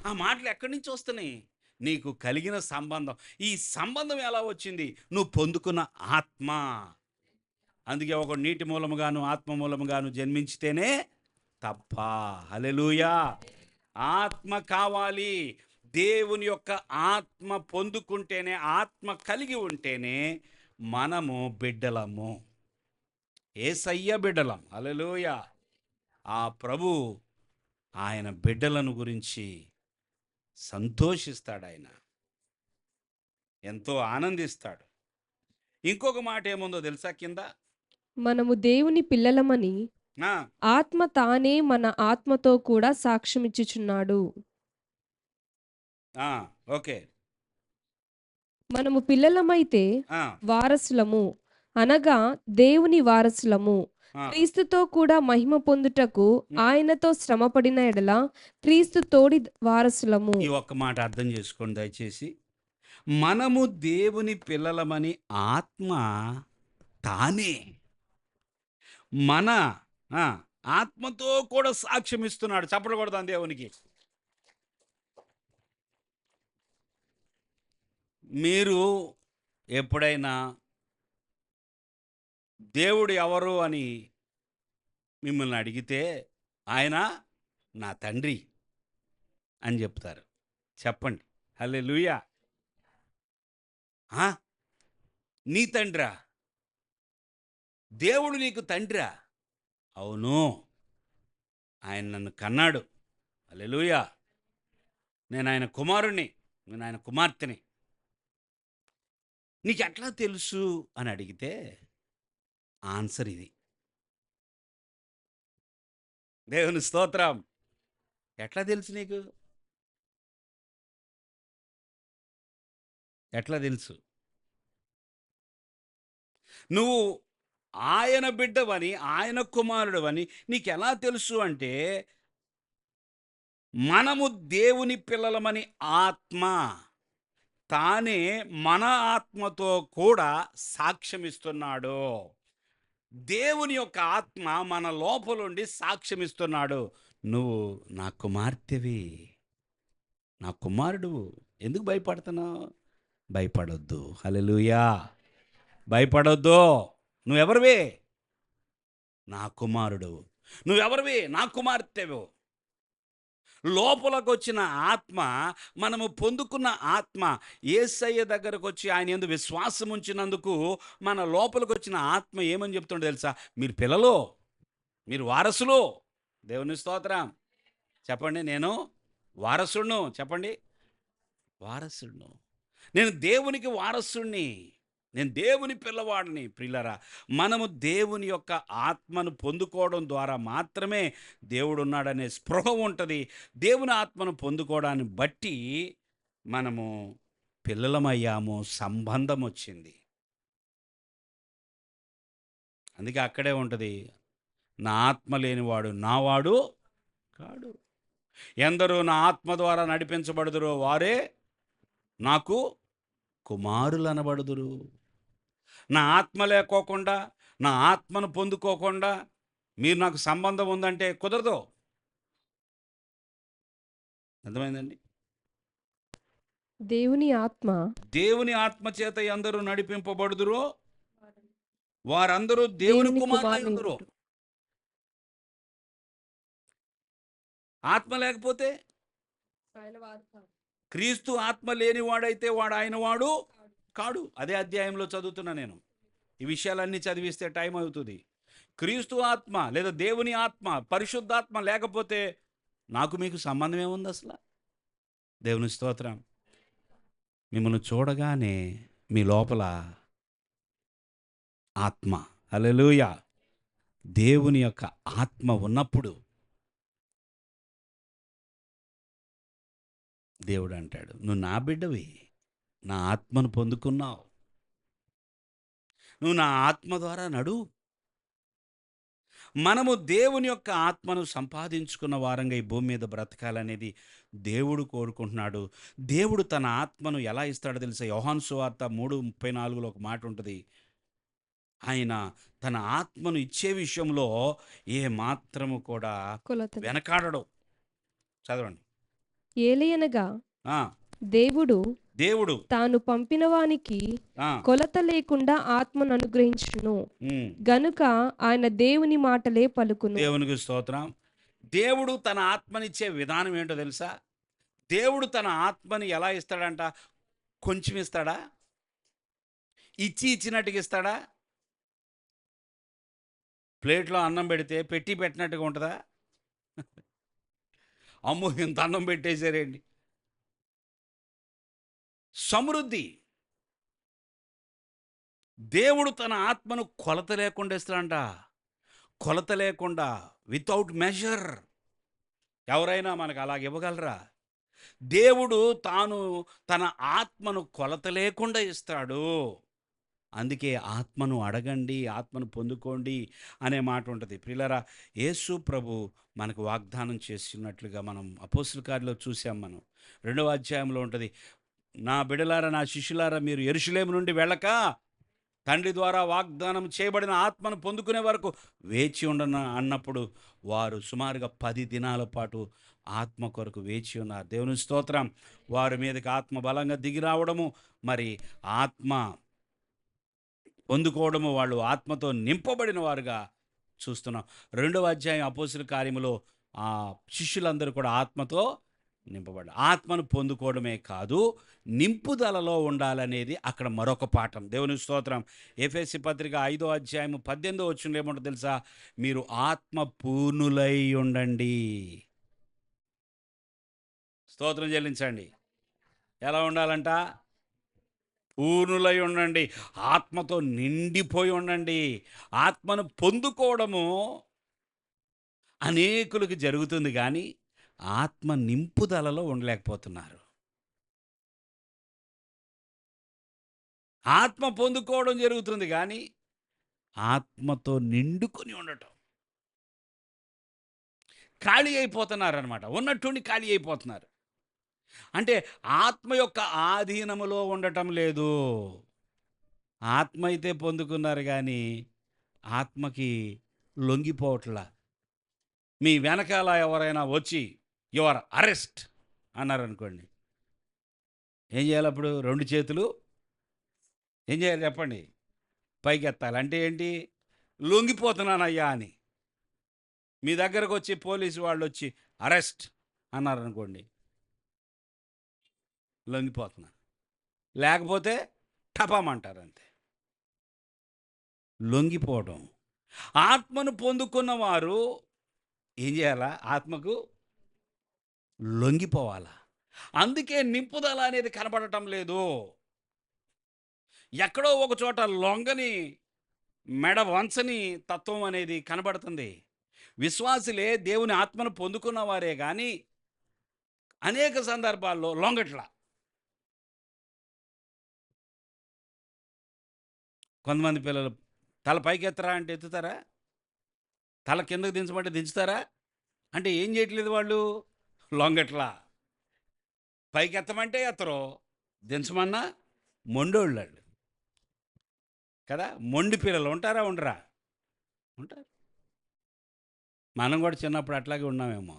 ఆ మాటలు ఎక్కడి నుంచి వస్తున్నాయి? నీకు కలిగిన సంబంధం. ఈ సంబంధం ఎలా వచ్చింది? నువ్వు పొందుకున్న ఆత్మ. అందుకే ఒకడు నీటి మూలముగాను, ఆత్మ మూలముగాను జన్మించితేనే తప్ప. హల్లెలూయా! ఆత్మ కావాలి. దేవుని యొక్క ఆత్మ పొందుకుంటేనే, ఆత్మ కలిగి ఉంటేనే మనము బిడ్డలము. యేసయ్య బిడ్డలం. హల్లెలూయా! ఆ ప్రభు ఆయన బిడ్డలను గురించి సంతోషిస్తాడాయన. ఎంతో ఆనందిస్తాడు. ఇంకొక మాట ఏముందో తెలుసా కింద? మనము దేవుని పిల్లలమని ఆ! ఆత్మ తానే మన ఆత్మతో కూడా సాక్ష్యమిచ్చుచున్నాడు. ఆ! ఓకే. మనము పిల్లలమైతే ఆ! వారసులము, అనగా దేవుని వారసులము. ఆ! క్రీస్తుతో కూడా మహిమ పొందుటకు హ్మ్. ఆయనతో శ్రమపడిన ఎడల క్రీస్తు తోడి వారసులము. ఈ ఒక్క మాట అర్థం చేసుకోండి దయచేసి. మనము దేవుని పిల్లలమని ఆత్మ తానే మన ఆ! ఆత్మతో కూడా సాక్ష్యం ఇస్తున్నాడు. చప్పట్లు కొడదాం దేవునికి. మీరు ఎప్పుడైనా దేవుడు ఎవరు అని మిమ్మల్ని అడిగితే, ఆయన నా తండ్రి అని చెప్తారు. చెప్పండి. హల్లెలూయా! ఆ! నీ తండ్రా? దేవుడు నీకు తండ్రా? అవును. ఆయన నన్ను కన్నాడు. హల్లెలూయా! నేనాయన కుమారుడిని. నేనాయన కుమార్తెని. నీకెట్లా తెలుసు అని అడిగితే ఆన్సర్ ఇది. దేవుని స్తోత్రం. ఎట్లా తెలుసు నీకు? ఎట్లా తెలుసు? నువ్వు ఆయన బిడ్డవని, ఆయన కుమారుడివని నీకెలా తెలుసు అంటే, మనము దేవుని పిల్లలమని ఆత్మ తానే మన ఆత్మతో కూడా సాక్ష్యమిస్తున్నాడు. దేవుని యొక్క ఆత్మ మన లోపలుండి సాక్ష్యమిస్తున్నాడు. నువ్వు నా కుమార్తెవి, నా కుమారుడువు. ఎందుకు భయపడుతున్నావు? భయపడొద్దు. హల్లెలూయా. భయపడొద్దు. నువ్వెవరివి? నా కుమారుడు. నువ్వెవరివి? నా కుమార్తెవు. లోపలకొచ్చిన ఆత్మ, మనము పొందుకున్న ఆత్మ, యేసయ్య దగ్గరకొచ్చి ఆయన యందు విశ్వాసం ఉంచినందుకు మన లోపలికొచ్చిన ఆత్మ ఏమని చెప్తుందో తెలుసా? మీరు పిల్లలు, మీరు వారసులు. దేవుని స్తోత్రం. చెప్పండి. నేను వారసుడును. చెప్పండి. వారసుడును. నేను దేవునికి వారసుడిని. నేను దేవుని పిల్లవాడిని. ప్రియులారా, మనము దేవుని యొక్క ఆత్మను పొందుకోవడం ద్వారా మాత్రమే దేవుడున్నాడనే స్పృహ ఉంటుంది. దేవుని ఆత్మను పొందుకోవడాన్ని బట్టి మనము పిల్లలమయ్యాము, సంబంధం వచ్చింది. అందుకే అక్కడే ఉంటుంది, నా ఆత్మ లేనివాడు నావాడు కాడు. ఎందరూ నా ఆత్మ ద్వారా నడిపించబడుదురో వారే నాకు కుమారులనబడుదురు. నా ఆత్మ లేకోకుండా, నా ఆత్మను పొందుకోకుండా మీరు నాకు సంబంధం ఉందంటే కుదరదు. అర్థమైందండి? దేవుని ఆత్మ దేవుని ఆత్మ చేత ఎందరూ నడిపింపబడుదురో వారందరూ దేవుని దేవుని కుమారులయ్యుందురు. కుమారులైయుందురు. ఆత్మ లేకపోతే, క్రీస్తు ఆత్మ లేనివాడైతే వాడు ఆయన వాడు కాడు. అదే అధ్యాయంలో చదువుతున్నా నేను. ఈ విషయాలన్నీ చదివిస్తే టైం అవుతుంది. క్రీస్తు ఆత్మ లేదా దేవుని ఆత్మ, పరిశుద్ధాత్మ లేకపోతే నాకు మీకు సంబంధం ఏముంది అసలు? దేవుని స్తోత్రం. మిమ్మల్ని చూడగానే మీ లోపల ఆత్మ, హల్లెలూయా, దేవుని యొక్క ఆత్మ ఉన్నప్పుడు దేవుడు అంటాడు, నువ్వు నా బిడ్డవి, నా ఆత్మను పొందుకున్నావు, నువ్వు నా ఆత్మ ద్వారా నడు. మనము దేవుని యొక్క ఆత్మను సంపాదించుకున్న వారంగా ఈ భూమి మీద బ్రతకాలనేది దేవుడు కోరుకుంటున్నాడు. దేవుడు తన ఆత్మను ఎలా ఇస్తాడో తెలుసా? యోహాను సువార్త 3:34 ఒక మాట ఉంటుంది. ఆయన తన ఆత్మను ఇచ్చే విషయంలో ఏ మాత్రము కూడా కొలతలు. వెనకాడడు. చదవండి. ఏలయనగా ఆ, దేవుడు దేవుడు తాను పంపిన వానికి ఆ, కొలత లేకుండా ఆత్మను అనుగ్రహించును. ఉమ్, గనుక ఆయన దేవుని మాటలే పలుకును. దేవునికి స్తోత్రం. దేవుడు తన ఆత్మనిచ్చే విధానం ఏంటో తెలుసా? దేవుడు తన ఆత్మని ఎలా ఇస్తాడంట? కొంచెం ఇస్తాడా? ఇచ్చినట్టుగా ఇస్తాడా? ప్లేట్లో అన్నం పెడితే పెట్టి పెట్టినట్టుగా ఉంటుందా? అమ్మో, ఇంత అన్నం పెట్టేశారేంటి? సమృద్ధి. దేవుడు తన ఆత్మను కొలత లేకుండా ఇస్తాడంట. కొలత లేకుండా, వితౌట్ మెజర్. ఎవరైనా మనకు అలాగ ఇవ్వగలరా? దేవుడు తాను తన ఆత్మను కొలత లేకుండా ఇస్తాడు. అందుకే ఆత్మను అడగండి, ఆత్మను పొందుకోండి అనే మాట ఉంటుంది. ప్రియులారా, యేసు ప్రభు మనకు వాగ్దానం చేసినట్లుగా మనం అపోస్తలుల కార్యాల్లో చూసాం. మనం 2వ అధ్యాయంలో ఉంటుంది, నా బిడలారా, నా శిష్యులారా, మీరు యెరూషలేము నుండి వెళ్ళక తండ్రి ద్వారా వాగ్దానం చేయబడిన ఆత్మను పొందుకునే వరకు వేచి ఉండన అన్నప్పుడు వారు సుమారుగా 10 దినాల పాటు ఆత్మ కొరకు వేచి ఉన్నారు. దేవుని స్తోత్రం. వారి మీదకి ఆత్మ బలంగా దిగి రావడము, మరి ఆత్మ పొందుకోవడము, వాళ్ళు ఆత్మతో నింపబడిన వారుగా చూస్తున్నాం. 2వ అధ్యాయం అపోస్తలుల కార్యములో ఆ శిష్యులందరూ కూడా ఆత్మతో నింపబడ్డారు. ఆత్మను పొందుకోవడమే కాదు, నింపుదలలో ఉండాలనేది అక్కడ మరొక పాఠం. దేవుని స్తోత్రం. ఎఫెసీ పత్రిక 5వ అధ్యాయం 18వ వచనంలో ఏమంటో తెలుసా? మీరు ఆత్మ పూర్ణులై ఉండండి. స్తోత్రం చెల్లించండి. ఎలా ఉండాలంట? పూర్ణులై ఉండండి. ఆత్మతో నిండిపోయి ఉండండి. ఆత్మను పొందుకోవడము అనేకులకు జరుగుతుంది, కానీ ఆత్మ నింపుదలలో ఉండలేకపోతున్నారు. ఆత్మ పొందుకోవడం జరుగుతుంది, కానీ ఆత్మతో నిండుకొని ఉండటం, ఖాళీ అయిపోతున్నారనమాట. ఉన్నట్టుండి ఖాళీ అయిపోతున్నారు. అంటే ఆత్మ యొక్క ఆధీనములో ఉండటం లేదు. ఆత్మ అయితే పొందుకున్నారు, కానీ ఆత్మకి లొంగిపోవట్లా. మీ వెనకాల ఎవరైనా వచ్చి యువర్ అరెస్ట్ అన్నారనుకోండి, ఏం చేయాలి అప్పుడు? 2 చేతులు ఏం చేయాలి చెప్పండి? పైకెత్తాలి. అంటే ఏంటి? లొంగిపోతున్నానయ్యా అని. మీ దగ్గరకొచ్చి పోలీసు వాళ్ళొచ్చి అరెస్ట్ అన్నారనుకోండి, లొంగిపోతున్నా. లేకపోతే టపామంటారంతే. లొంగిపోవడం. ఆత్మను పొందుకున్న వారు ఏం చేయాలా? ఆత్మకు లొంగిపోవాలా. అందుకే నింపుదల అనేది కనబడటం లేదు. ఎక్కడో ఒక చోట లొంగని, మెడ వంచని తత్వం అనేది కనబడుతుంది. విశ్వాసులే దేవుని ఆత్మను పొందుకున్న వారే గాని అనేక సందర్భాల్లో లొంగట్ల. కొంతమంది పిల్లలు తల పైకెత్తరా అంటే ఎత్తుతారా? తల కిందకి దించమంటే దించుతారా? అంటే ఏం చేయట్లేదు వాళ్ళు? లొంగట్లా. పైకెత్తమంటే ఎత్తరు. దించమన్నా మొండోళ్ళాళ్ళు. కదా! మొండి పిల్లలు ఉంటారా? ఉండరా? ఉంటారు. మనం కూడా చిన్నప్పుడు అట్లాగే ఉన్నామేమో.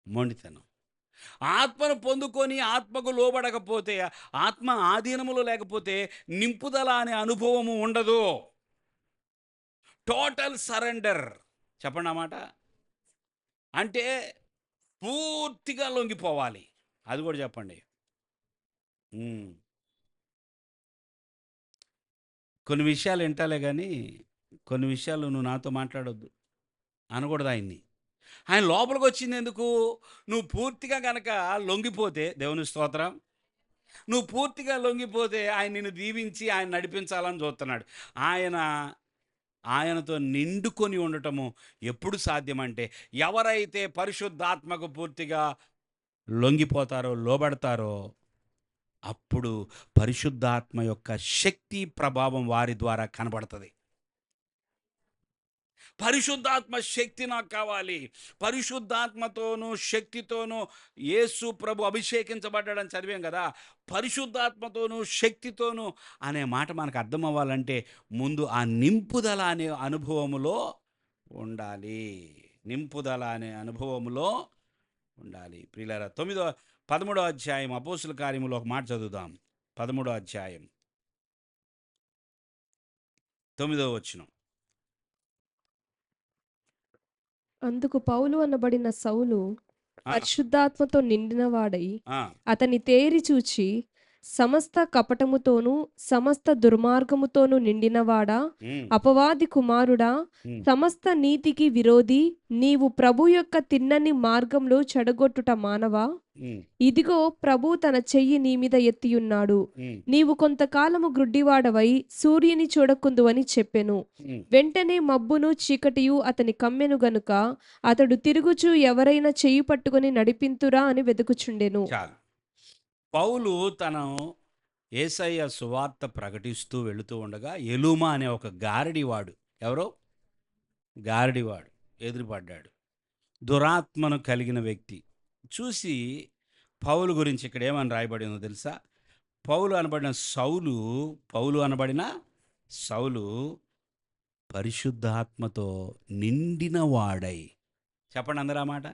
మొండితనం. ఆత్మను పొందుకొని ఆత్మకు లోబడకపోతే, ఆత్మ ఆధీనములో లేకపోతే నింపుదల అనే అనుభవము ఉండదు. Total surrender. చెప్పండి ఆ మాట. అంటే పూర్తిగా లొంగిపోవాలి. అది కూడా చెప్పండి. హ్మ్. కొన్ని విషయాలు వింటాలే గానీ, కొన్ని విషయాలు నువ్వు నాతో మాట్లాడొద్దు అనకూడదు ఆయన్ని. ఆయన లోపలికొచ్చిందెందుకు? నువ్వు పూర్తిగా గనక లొంగిపోతే దేవుని స్తోత్రం. నువ్వు పూర్తిగా లొంగిపోతే ఆయన నిన్ను దీవించి ఆయన నడిపించాలని చూస్తున్నాడు. ఆయన ఆయనతో నిండుకొని ఉండటము ఎప్పుడు సాధ్యమంటే, ఎవరైతే పరిశుద్ధాత్మకు పూర్తిగా లొంగిపోతారో, లోబడతారో, అప్పుడు పరిశుద్ధాత్మ యొక్క శక్తి, ప్రభావం వారి ద్వారా కనబడతది. పరిశుద్ధాత్మ శక్తి నాకు కావాలి. పరిశుద్ధాత్మతోనూ, శక్తితోనూ యేసు ప్రభు అభిషేకించబడ్డాడని చదివాం గదా! పరిశుద్ధాత్మతోనూ, శక్తితోనూ అనే మాట మనకు అర్థమవ్వాలంటే ముందు ఆ నింపుదల అనే అనుభవములో ఉండాలి. నింపుదల అనే అనుభవములో ఉండాలి. ప్రియులారా 13వ అధ్యాయం అపోస్తుల కార్యములో ఒక మాట చదువుదాం. 13వ అధ్యాయం 9వ వచనం. అందుకు పౌలు అనబడిన సౌలు ఆ! పరిశుద్ధాత్మతో నిండినవాడై ఆ! అతని తేరి చూచి, సమస్త కపటముతోనూ సమస్త దుర్మార్గముతోనూ నిండినవాడా, హ్మ్. అపవాది కుమారుడా, హ్మ్. సమస్త నీతికి విరోధి, నీవు ప్రభు యొక్క తిన్నని మార్గంలో చెడగొట్టుట మానవా? హ్మ్. ఇదిగో ప్రభు తన చెయ్యి నీ మీద ఎత్తియున్నాడు. హ్మ్. నీవు కొంతకాలము గ్రుడ్డివాడవై సూర్యుని చూడకుందువని చెప్పెను. హ్మ్. వెంటనే మబ్బును చీకటియు అతని కమ్మెను గనుక అతడు తిరుగుచూ ఎవరైనా చెయ్యి పట్టుకొని నడిపింతురా అని వెతుకుచుండెను. చాలు. పౌలు తను యేసయ్య సువార్త ప్రకటిస్తూ వెళుతూ ఉండగా ఎలూమా అనే ఒక గారడివాడు, ఎవరో గారడివాడు ఎదురుపడ్డాడు. దురాత్మను కలిగిన వ్యక్తి చూసి పౌలు గురించి ఇక్కడ ఏమని రాయబడి ఉందో తెలుసా? పౌలు అనబడిన సౌలు పరిశుద్ధాత్మతో నిండిన వాడై, చెప్పండి అందరూ ఆ మాట.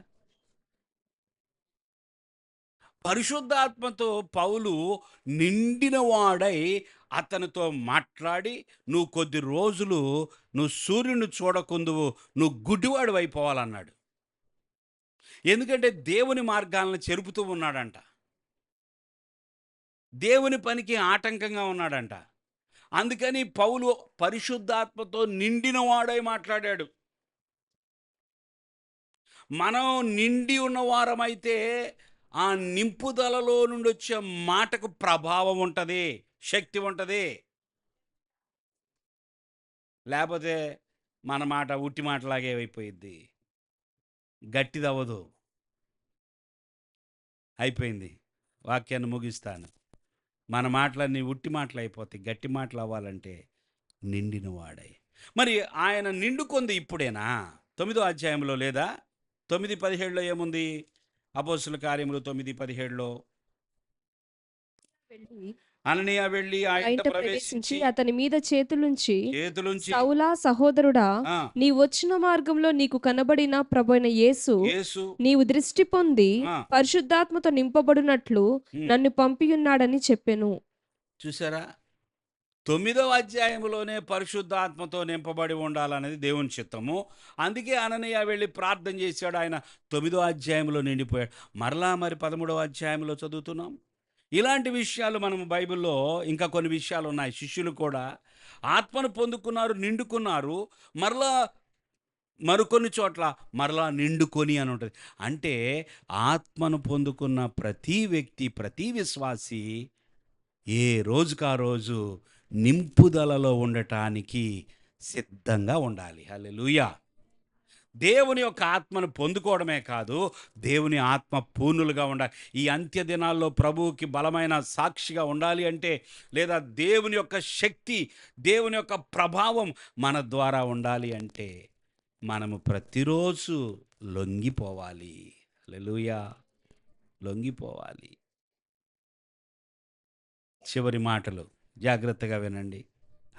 పరిశుద్ధాత్మతో పౌలు నిండిన వాడై అతనితో మాట్లాడి, నువ్వు కొద్ది రోజులు నువ్వు సూర్యుని చూడకుందువు, నువ్వు గుడ్డివాడు అయిపోవాలన్నాడు. ఎందుకంటే దేవుని మార్గాలను చెరుపుతూ ఉన్నాడంట. దేవుని పనికి ఆటంకంగా ఉన్నాడంట. అందుకని పౌలు పరిశుద్ధాత్మతో నిండిన వాడై మాట్లాడాడు. మనం నిండి ఉన్న వారమైతే ఆ నింపుదలలో నుండి వచ్చే మాటకు ప్రభావం ఉంటుంది, శక్తి ఉంటుంది. లేకపోతే మన మాట ఉట్టి మాటలాగే అయిపోయిద్ది, గట్టిదవ్వదు. అయిపోయింది. వాక్యాన్ని ముగిస్తాను. మన మాటలన్నీ ఉట్టి మాటలు అయిపోతాయి. గట్టి మాటలు అవ్వాలంటే నిండిన వాడై. మరి ఆయన నిండుకొంది ఇప్పుడేనా? 9వ అధ్యాయంలో లేదా? 9:17లో ఏముంది? అపోస్తుల కార్యములు 9:17లో వెళ్ళి అననీయ వెళ్ళి ఆ ఇంట ఇంట ప్రవేశించి ప్రవేశించి అతని మీద చేతులుంచి, చేతులుంచి సౌలా సహోదరుడా, ఆ, నీ వచ్చిన మార్గంలో నీకు కనబడిన ప్రభువైన యేసు యేసు నీవు దృష్టి పొంది ఆ, పరిశుద్ధాత్మతో నింపబడినట్లు ఉమ్, నన్ను పంపియున్నాడని చెప్పెను. చూసారా, 9వ అధ్యాయంలోనే పరిశుద్ధాత్మతో నింపబడి ఉండాలనేది దేవుని చిత్తము. అందుకే అననీయ వెళ్ళి ప్రార్థన చేశాడు. ఆయన 9వ అధ్యాయంలో నిండిపోయాడు. మరలా మరి 13వ అధ్యాయంలో చదువుతున్నాం. ఇలాంటి విషయాలు మనం బైబిల్లో ఇంకా కొన్ని విషయాలు ఉన్నాయి. శిష్యులు కూడా ఆత్మను పొందుకున్నారు, నిండుకున్నారు. మరలా మరికొన్ని చోట్ల మరలా నిండుకొని అని ఉంటుంది. అంటే ఆత్మను పొందుకున్న ప్రతి వ్యక్తి, ప్రతి విశ్వాసి ఏ రోజుకా రోజు నింపుదలలో ఉండటానికి సిద్ధంగా ఉండాలి. హల్లెలూయా. దేవుని యొక్క ఆత్మను పొందుకోవడమే కాదు, దేవుని ఆత్మ పూర్ణులుగా ఉండాలి. ఈ అంత్య దినాల్లో ప్రభువుకి బలమైన సాక్షిగా ఉండాలి అంటే, లేదా దేవుని యొక్క శక్తి, దేవుని యొక్క ప్రభావం మన ద్వారా ఉండాలి అంటే, మనము ప్రతిరోజు లొంగిపోవాలి. హల్లెలూయా. లొంగిపోవాలి. చివరి మాటలు జాగ్రత్తగా వినండి.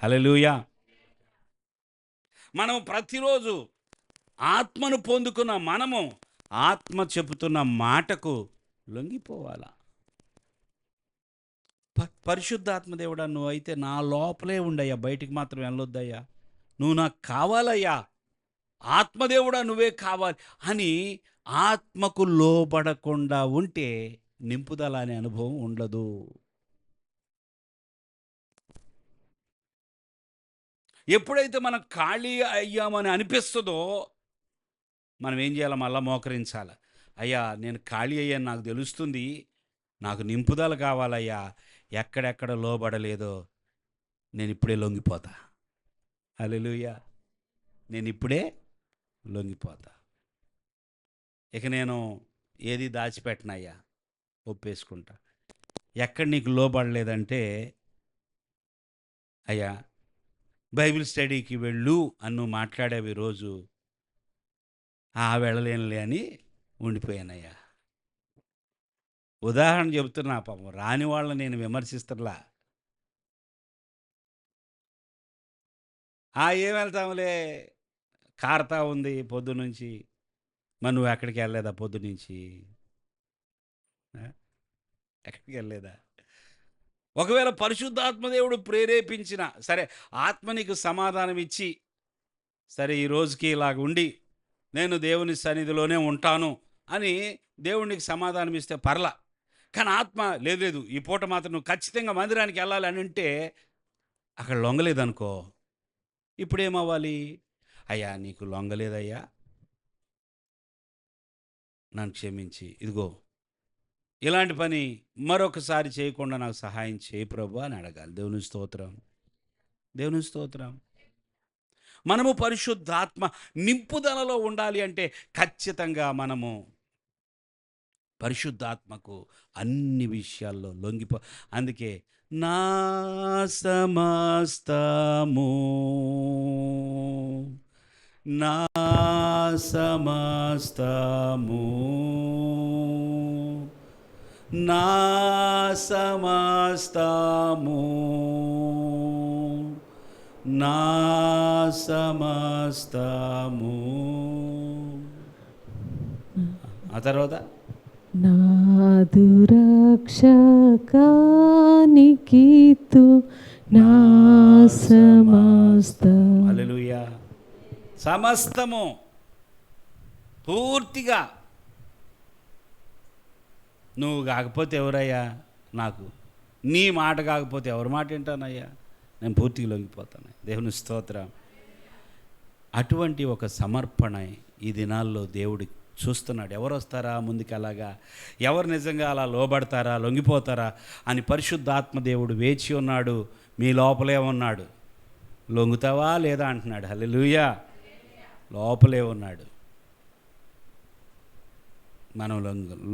హల్లెలూయా. మనం ప్రతిరోజు ఆత్మను పొందుకున్న మనము ఆత్మ చెబుతున్న మాటకు లొంగిపోవాలా. పరిశుద్ధాత్మ దేవుడా, నువ్వు అయితే నా లోపలే ఉండయ్యా, బయటికి మాత్రం వెళ్ళొద్దయ్యా, నువ్వు నాకు కావాలయ్యా, ఆత్మదేవుడా నువ్వే కావాలి అని ఆత్మకు లోబడకుండా ఉంటే నింపుదల అనే అనుభవం ఉండదు. ఎప్పుడైతే మనం ఖాళీ అయ్యామని అనిపిస్తుందో మనం ఏం చేయాలి? మళ్ళా మోకరించాలి. అయ్యా, నేను ఖాళీ అయ్యాను, నాకు తెలుస్తుంది, నాకు నింపుదల కావాలయ్యా, ఎక్కడెక్కడ లోబడలేదో నేను ఇప్పుడే లొంగిపోతా. హల్లెలూయా. నేను ఇప్పుడే లొంగిపోతా. ఇక నేను ఏది దాచిపెట్టనయ్యా, ఒప్పేసుకుంటా. ఎక్కడ నీకు లోబడలేదంటే, అయ్యా బైబిల్ స్టడీకి వెళ్ళు అని నువ్వు మాట్లాడేవి రోజు, వెళ్ళలేనులే అని ఉండిపోయానయ్యా. ఉదాహరణ చెబుతున్నా, పాపం రాని వాళ్ళని నేను విమర్శిస్తున్నా. ఏం వెళ్తాములే, కారుతా ఉంది పొద్దునుంచి, మరి నువ్వు ఎక్కడికి వెళ్ళలేదా పొద్దునుంచి? ఎక్కడికి వెళ్ళలేదా? ఒకవేళ పరిశుద్ధాత్మదేవుడు ప్రేరేపించిన సరే, ఆత్మ నీకు సమాధానం ఇచ్చి, సరే ఈ రోజుకి ఇలాగ ఉండి నేను దేవుని సన్నిధిలోనే ఉంటాను అని దేవునికి సమాధానం ఇస్తే పర్లా. కానీ ఆత్మ లేదు లేదు, ఈ పూట మాత్రం నువ్వు ఖచ్చితంగా మందిరానికి వెళ్ళాలి అని అంటే అక్కడ లొంగలేదనుకో, ఇప్పుడేమవ్వాలి? అయ్యా నీకు లొంగలేదయ్యా, నన్ను క్షమించి, ఇదిగో ఇలాంటి పని మరొకసారి చేయకుండా నాకు సహాయం చేయి ప్రభు అని అడగాలి. దేవుని స్తోత్రం, దేవుని స్తోత్రం. మనము పరిశుద్ధాత్మ నింపుదలలో ఉండాలి అంటే ఖచ్చితంగా మనము పరిశుద్ధాత్మకు అన్ని విషయాల్లో లొంగిపో. అందుకే నా సమస్తము, నా సమస్తము, నా సమస్తము, నా సమస్తము. ఆ తర్వాత నాదు రక్షకానికీతు నా సమస్తం. హల్లెలూయా. సమస్తము పూర్తిగా. నువ్వు కాకపోతే ఎవరయ్యా నాకు? నీ మాట కాకపోతే ఎవరి మాట వింటానయ్యా? నేను పూర్తిగా లొంగిపోతాను. దేవుని స్తోత్రం. అటువంటి ఒక సమర్పణ ఈ దినాల్లో దేవుడు చూస్తున్నాడు. ఎవరు వస్తారా ముందుకు, అలాగా ఎవరు నిజంగా అలా లోబడతారా, లొంగిపోతారా అని పరిశుద్ధాత్మ దేవుడు వేచి ఉన్నాడు. మీ లోపలే ఉన్నాడు. లొంగుతావా లేదా అంటున్నాడు. హల్లెలూయా. లోపలే ఉన్నాడు. మనం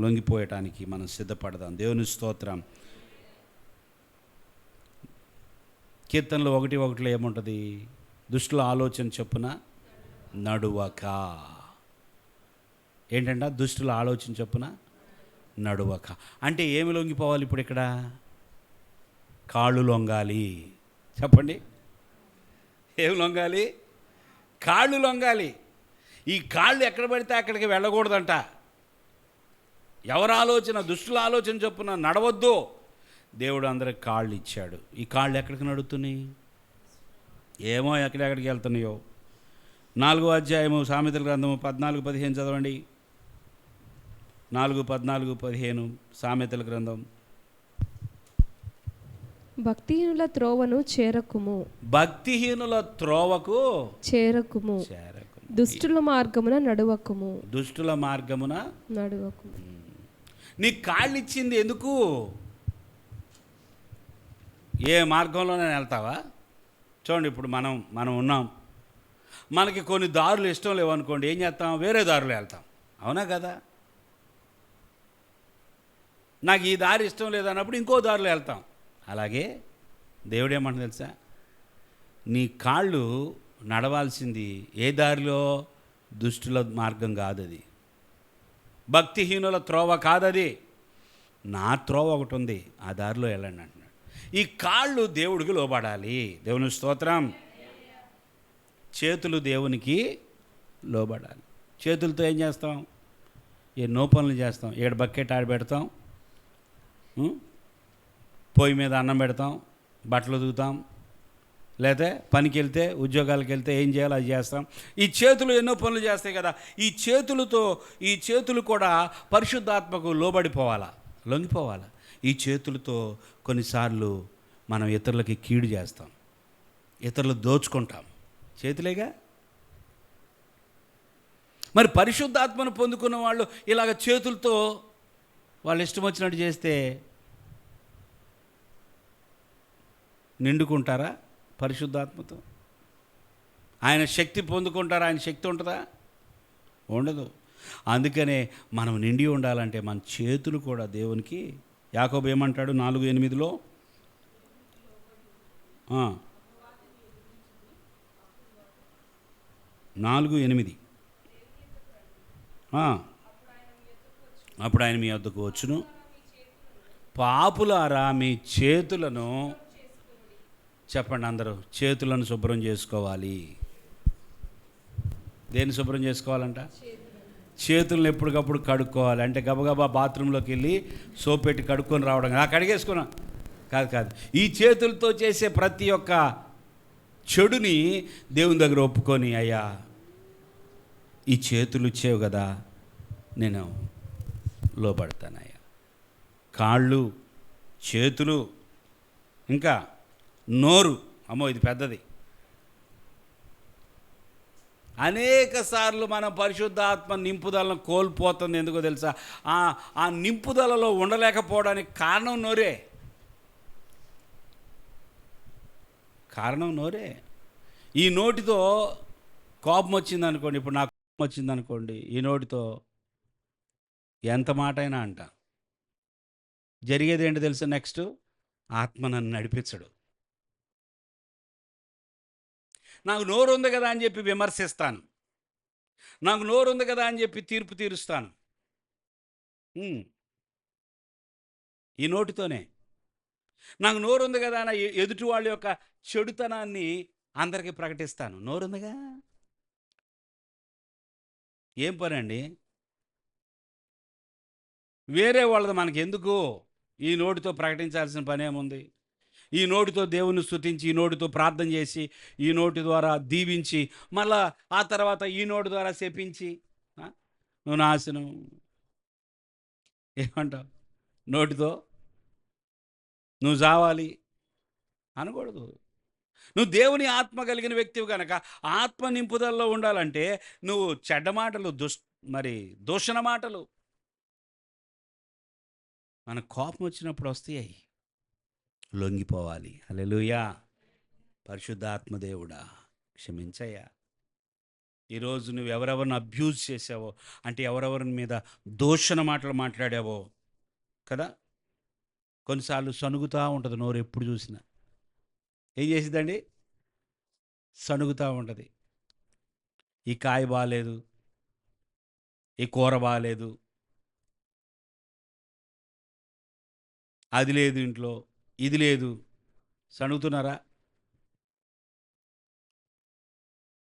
లొంగిపోయటానికి మనం సిద్ధపడదాం. దేవుని స్తోత్రం. కీర్తనలు 1:1 ఏముంటుంది? దుష్టుల ఆలోచన చొప్పున నడువక. ఏంటంట? దుష్టుల ఆలోచన చొప్పున నడువక అంటే ఏమి లొంగిపోవాలి ఇప్పుడు ఇక్కడ? కాళ్ళు లొంగాలి. చెప్పండి, ఏం లొంగాలి? కాళ్ళు లొంగాలి. ఈ కాళ్ళు ఎక్కడ పడితే అక్కడికి వెళ్ళకూడదంట. ఎవరి ఆలోచన, దుష్టుల ఆలోచన చొప్పున నడవద్దు. దేవుడు అందరికి కాళ్ళు ఇచ్చాడు. ఈ కాళ్ళు ఎక్కడికి నడుస్తున్నాయి? ఏమో ఎక్కడెక్కడికి వెళ్తున్నాయో. 4వ అధ్యాయము సామెతల గ్రంథము 14-15 చదవండి. 4:14-15 సామెతల గ్రంథం. భక్తిహీనుల త్రోవను చేరకుము, భక్తిహీనుల త్రోవకు చేరకుము, చేరకుము, దుష్టుల మార్గమున నడువకుము, దుష్టుల మార్గమున నడువకుము. నీకు కాళ్ళు ఇచ్చింది ఎందుకు? ఏ మార్గంలోనే వెళ్తావా? చూడండి, ఇప్పుడు మనం ఉన్నాం. మనకి కొన్ని దారులు ఇష్టం లేవనుకోండి, ఏం చేస్తాం? వేరే దారిలో వెళ్తాం. అవునా కదా? నాకు ఈ దారి ఇష్టం లేదన్నప్పుడు ఇంకో దారిలో వెళ్తాం. అలాగే దేవుడు ఏమంటుంది తెలుసా? నీ కాళ్ళు నడవాల్సింది ఏ దారిలో? దుష్టుల మార్గం కాదది, భక్తిహీనుల త్రోవ కాదది, నా త్రోవ ఒకటి ఉంది, ఆ దారిలో వెళ్ళండి అంటున్నాడు. ఈ కాళ్ళు దేవుడికి లోబడాలి. దేవుని స్తోత్రం. చేతులు దేవునికి లోబడాలి. చేతులతో ఏం చేస్తాం? ఎన్నో పనులు చేస్తాం. ఇక్కడ బకెట్ ఆడబెడతాం, పొయ్యి మీద అన్నం పెడతాం, బట్టలు ఉతుకుతాం, లేకపోతే పనికి వెళ్తే, ఉద్యోగాలకు వెళ్తే ఏం చేయాలో అది చేస్తాం. ఈ చేతులు ఎన్నో పనులు చేస్తాయి కదా. ఈ చేతులు కూడా పరిశుద్ధాత్మకు లోబడిపోవాలా, లొంగిపోవాలా. ఈ చేతులతో కొన్నిసార్లు మనం ఇతరులకి కీడు చేస్తాం, ఇతరులు దోచుకుంటాం. చేతులేగా. మరి పరిశుద్ధాత్మను పొందుకున్న వాళ్ళు ఇలాగ చేతులతో వాళ్ళు ఇష్టం వచ్చినట్టు చేస్తే నిండుకుంటారా పరిశుద్ధాత్మతో? ఆయన శక్తి పొందుకుంటారా? ఆయన శక్తి ఉంటుందా? ఉండదు. అందుకనే మనం నిండి ఉండాలంటే మన చేతులు కూడా దేవునికి. యాకోబు ఏమంటాడు 4:8? 4:8. అప్పుడు ఆయన మీ వద్దకు వచ్చును. పాపులారా మీ చేతులను, చెప్పండి అందరూ, చేతులను శుభ్రం చేసుకోవాలి. దేన్ని శుభ్రం చేసుకోవాలంట? చేతులను ఎప్పటికప్పుడు కడుక్కోవాలి. అంటే గబగబా బాత్రూంలోకి వెళ్ళి సోప్ పెట్టి కడుక్కొని రావడం కడిగేసుకున్నా కాదు. ఈ చేతులతో చేసే ప్రతి ఒక్క చెడుని దేవుని దగ్గర ఒప్పుకొని, అయ్యా ఈ చేతులు ఇచ్చేవు కదా, నేను లోపడతానయ్యా. కాళ్ళు, చేతులు, ఇంకా నోరు. అమ్మో, ఇది పెద్దది. అనేక సార్లు మనం పరిశుద్ధాత్మ నింపుదలను కోల్పోతుంది. ఎందుకో తెలుసా? ఆ నింపుదలలో ఉండలేకపోవడానికి కారణం నోరే. ఈ నోటితో కోపం వచ్చిందనుకోండి, ఇప్పుడు నాకు కోపం వచ్చిందనుకోండి, ఈ నోటితో ఎంత మాట అయినా అంట. జరిగేది ఏంటి తెలుసా? నెక్స్ట్ ఆత్మ నన్ను నడిపించడు. నాకు నోరు ఉంది కదా అని చెప్పి విమర్శిస్తాను, నాకు నోరు ఉంది కదా అని చెప్పి తీర్పు తీరుస్తాను. ఈ నోటితోనే. నాకు నోరు ఉంది కదా అని ఎదుటి వాళ్ళ యొక్క చెడుతనాన్ని అందరికీ ప్రకటిస్తాను. నోరుందిగా. ఏం పని అండి? వేరే వాళ్ళది మనకి ఎందుకు? ఈ నోటితో ప్రకటించాల్సిన పని ఏముంది? ఈ నోటితో దేవుని స్తుతించి, ఈ నోటితో ప్రార్థన చేసి, ఈ నోటి ద్వారా దీవించి, మళ్ళా ఆ తర్వాత ఈ నోటి ద్వారా శపించి, నువ్వు నాశనం. ఏమంటావు? నోటితో నువ్వు జావాలి అనకూడదు. నువ్వు దేవుని ఆత్మ కలిగిన వ్యక్తివి కనుక ఆత్మ నింపుదలలో ఉండాలంటే నువ్వు చెడ్డ మాటలు, దూషణ మాటలు, మన కోపం వచ్చినప్పుడు వస్తాయి, లొంగిపోవాలి. హల్లెలూయా. పరిశుద్ధాత్మ దేవుడా క్షమించయ్యా. ఈరోజు నువ్వు ఎవరెవరిని అబ్యూజ్ చేసావో, అంటే ఎవరెవరి మీద దూషణ మాటలు మాట్లాడావో కదా. కొన్నిసార్లు సణుగుతూ ఉంటుంది నోరు. ఎప్పుడు చూసినా ఏం చేసిద్దండి? సణుగుతూ ఉంటుంది. ఈ కాయ బాగాలేదు, ఈ కూర బాగాలేదు, అది లేదు ఇంట్లో, ఇది లేదు. సణుగుతున్నారా?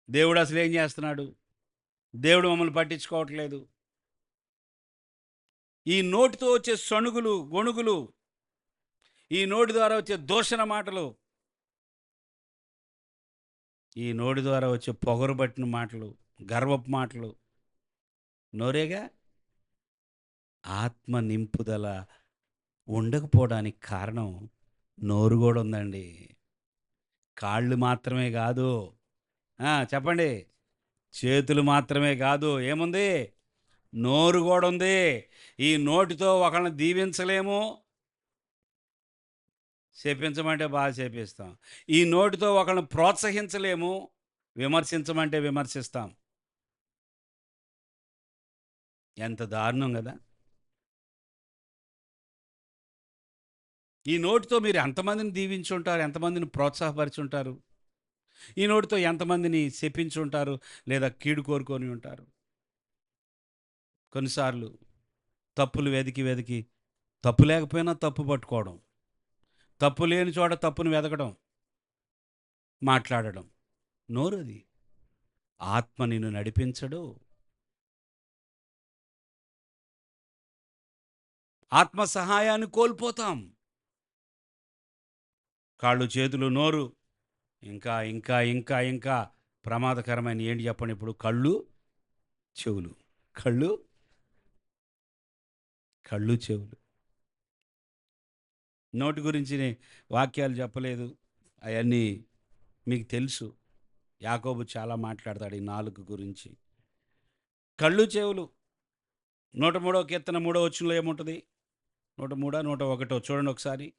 దేవుడు అసలు ఏం చేస్తున్నాడు? దేవుడు మమ్మల్ని పట్టించుకోవట్లేదు. ఈ నోటితో వచ్చే సణుగులు, గొణుగులు, ఈ నోటి ద్వారా వచ్చే దూషణ మాటలు, ఈ నోటి ద్వారా వచ్చే పొగరు పట్టిన మాటలు, గర్వపు మాటలు, నోరేగా. ఆత్మ నింపుదల ఉండకపోవడానికి కారణం నోరు కూడా ఉందండి. కాళ్ళు మాత్రమే కాదు. చెప్పండి. చేతులు మాత్రమే కాదు, ఏముంది? నోరు కూడా ఉంది. ఈ నోటితో ఒకళ్ళని దీవించలేము, శపించమంటే బాగా శపిస్తాం. ఈ నోటితో ఒకళ్ళని ప్రోత్సహించలేము, విమర్శించమంటే విమర్శిస్తాం. ఎంత దారుణం కదా! ఈ నోటితో మీరు ఎంతమందిని దీవించుంటారు, ఎంతమందిని ప్రోత్సాహపరిచుంటారు? ఈ నోటితో ఎంతమందిని శపించుంటారు, లేదా కీడు కోరుకొని ఉంటారు? కొన్నిసార్లు తప్పులు వెతికి వెతికి తప్పు లేకపోయినా తప్పు పట్టుకోవడం, తప్పు లేని చోట తప్పును వెతకడం, మాట్లాడడం. నోరుది. ఆత్మ నిన్ను నడిపించడు. ఆత్మ సహాయాన్ని కోల్పోతాం. కాళ్ళు, చేతులు, నోరు, ఇంకా ఇంకా ఇంకా ఇంకా ప్రమాదకరమైన ఏంటి చెప్పండి ఇప్పుడు? కళ్ళు, చెవులు. కళ్ళు, కళ్ళు, చెవులు. నోటి గురించి వాక్యాలు చెప్పలేదు, అవన్నీ మీకు తెలుసు. యాకోబు చాలా మాట్లాడతాడు ఈ నాలుగు గురించి. కళ్ళు, చెవులు. 103వ కీర్తన 3వ వచనంలో ఏముంటుంది? 103, 101 చూడండి ఒకసారి.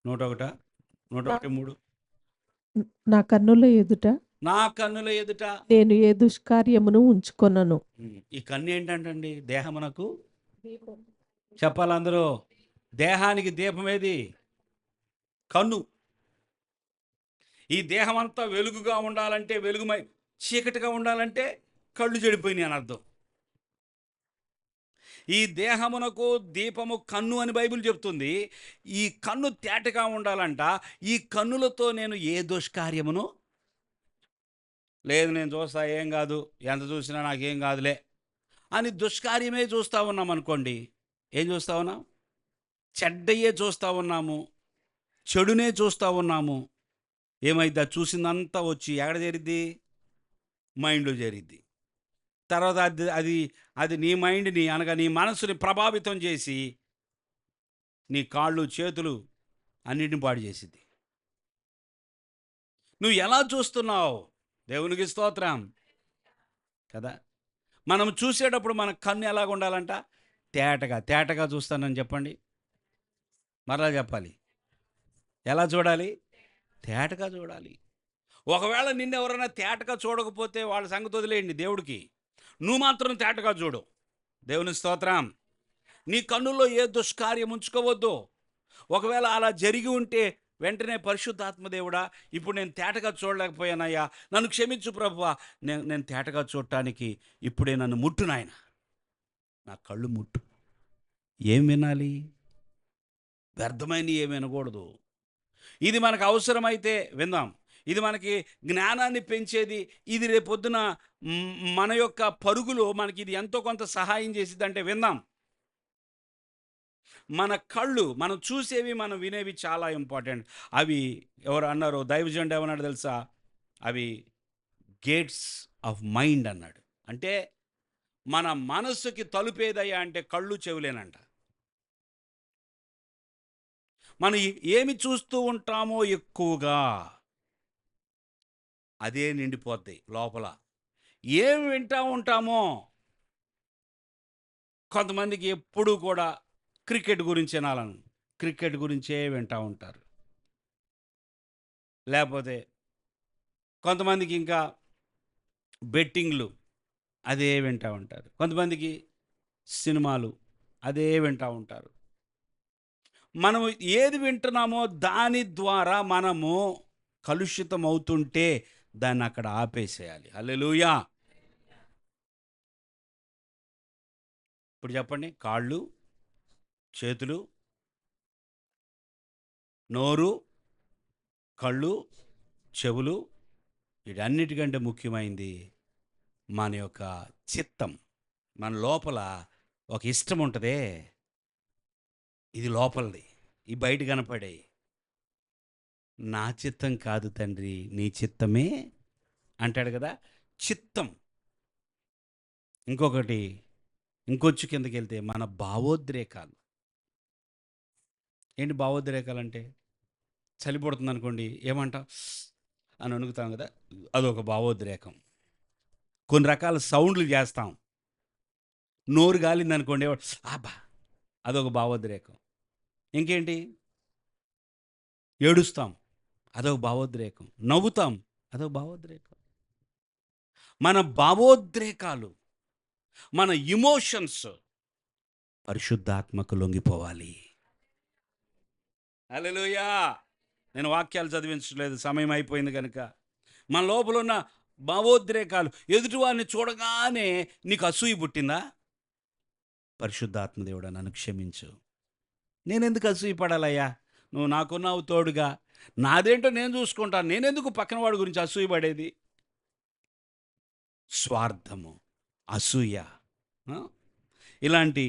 నూట ఒకట 101:3. నా కన్నుల ఎదుట నా కన్నుల ఎదుట. నేను ఏ దుష్కార్యమును ఉంచుకొనను. ఈ కన్ను ఏంటంటండి? దేహమునకు, చెప్పాలందరూ, దేహానికి దీపం ఏది? కన్ను. ఈ దేహం అంతా వెలుగుగా ఉండాలంటే, వెలుగుమై చీకటిగా ఉండాలంటే కళ్ళు చెడిపోయినాయి అని అర్థం. ఈ దేహమునకు దీపము కన్ను అని బైబిల్ చెప్తుంది. ఈ కన్ను తేటగా ఉండాలంట. ఈ కన్నులతో నేను ఏ దుష్కార్యమును లేదు, నేను చూస్తా, ఏం కాదు, ఎంత చూసినా నాకేం కాదులే అని దుష్కార్యమే చూస్తూ ఉన్నాం అనుకోండి. ఏం చూస్తూ ఉన్నాం? చెడ్డయే చూస్తూ ఉన్నాము, చెడునే చూస్తూ ఉన్నాము. ఏమైద్ది? చూసిందంతా వచ్చి ఎక్కడ చేరిద్ది? మైండ్లో చేరిద్ది. తర్వాత అది అది అది నీ మైండ్ని, అనగా నీ మనసుని ప్రభావితం చేసి నీ కాళ్ళు, చేతులు అన్నిటిని పాడు చేసిద్ది. నువ్వు ఎలా చూస్తున్నావు? దేవునికి స్తోత్రం కదా. మనం చూసేటప్పుడు మన కన్ను ఎలాగ ఉండాలంట? తేటగా. తేటగా చూస్తానని చెప్పండి. మరలా చెప్పాలి. ఎలా చూడాలి? తేటగా చూడాలి. ఒకవేళ నిన్ను ఎవరైనా తేటగా చూడకపోతే వాళ్ళ సంగతి వదిలేయండి, దేవుడికి. నువ్వు మాత్రం తేటగా చూడు. దేవుని స్తోత్రం. నీ కన్నుల్లో ఏ దుష్కార్యం ఉంచుకోవద్దు. ఒకవేళ అలా జరిగి ఉంటే వెంటనే పరిశుద్ధాత్మ దేవుడా, ఇప్పుడు నేను తేటగా చూడలేకపోయానయ్యా, నన్ను క్షమించు ప్రభువా, నేను తేటగా చూడటానికి ఇప్పుడే నన్ను ముట్టు నాయన, నా కళ్ళు ముట్టు. ఏం వినాలి? వ్యర్థమైనవి ఏమి వినకూడదు. ఇది మనకు అవసరమైతే విందాం. ఇది మనకి జ్ఞానాన్ని పెంచేది. ఇది రేపొద్దున మన యొక్క పరుగులో మనకి ఇది ఎంతో కొంత సహాయం చేసిద్దంటే విందాం. మన కళ్ళు, మనం చూసేవి, మనం వినేవి చాలా ఇంపార్టెంట్. అవి ఎవరు అన్నారు, దైవజనుడు ఏమన్నాడు తెలుసా? అవి గేట్స్ ఆఫ్ మైండ్ అన్నాడు. అంటే మన మనస్సుకి తలుపేదయ్యా అంటే కళ్ళు, చెవులేనంట. మనం ఏమి చూస్తూ ఉంటామో ఎక్కువగా అదే నిండిపోద్ది లోపల. ఏమి వింటూ ఉంటామో, కొంతమందికి ఎప్పుడూ కూడా క్రికెట్ గురించి వినాలను, క్రికెట్ గురించే వింటూ ఉంటారు. లేకపోతే కొంతమందికి ఇంకా బెట్టింగ్లు, అదే వింటూ ఉంటారు. కొంతమందికి సినిమాలు, అదే వింటూ ఉంటారు. మనము ఏది వింటున్నామో దాని ద్వారా మనము కలుషితం అవుతుంటే దాన్ని అక్కడ ఆపేసేయాలి. హల్లెలూయా. ఇప్పుడు చెప్పండి, కాళ్ళు, చేతులు, నోరు, కళ్ళు, చెవులు, వీటన్నిటికంటే ముఖ్యమైనది మన యొక్క చిత్తం. మన లోపల ఒక ఇష్టం ఉంటుందే, ఇది లోపలిది, ఈ బయట కనపడే. నా చిత్తం కాదు తండ్రి, నీ చిత్తమే అంటాడు కదా, చిత్తం. ఇంకొకటి, ఇంకొంచెం కిందకి వెళ్తే మన భావోద్రేకాలు. ఏంటి భావోద్రేకాలు అంటే? చలి పుడుతుంది అనుకోండి, ఏమంటాం అని అనుకుతాం కదా, అదొక భావోద్రేకం. కొన్ని రకాల సౌండ్లు చేస్తాం. నోరు గాలింది అనుకోండి, అబ్బా, అదొక భావోద్రేకం. ఇంకేంటి, ఏడుస్తాం, అదొక భావోద్రేకం. నవ్వుతాం, అదొక భావోద్రేకం. మన భావోద్రేకాలు, మన ఇమోషన్స్ పరిశుద్ధాత్మకు లొంగిపోవాలి. హల్లెలూయా. నేను వాక్యాలు చదివించలేదు, సమయం అయిపోయింది కనుక. మన లోపల ఉన్న భావోద్రేకాలు, ఎదుటివారిని చూడగానే నీకు అసూయ పుట్టిందా? పరిశుద్ధాత్మ దేవుడా నన్ను క్షమించు, నేనెందుకు అసూయ పడాలయ్యా, నువ్వు నాకున్నావు తోడుగా, నాదేంటో నేను చూసుకుంటాను, నేనెందుకు పక్కన వాడి గురించి అసూయ పడేది? స్వార్థము, అసూయ, ఇలాంటి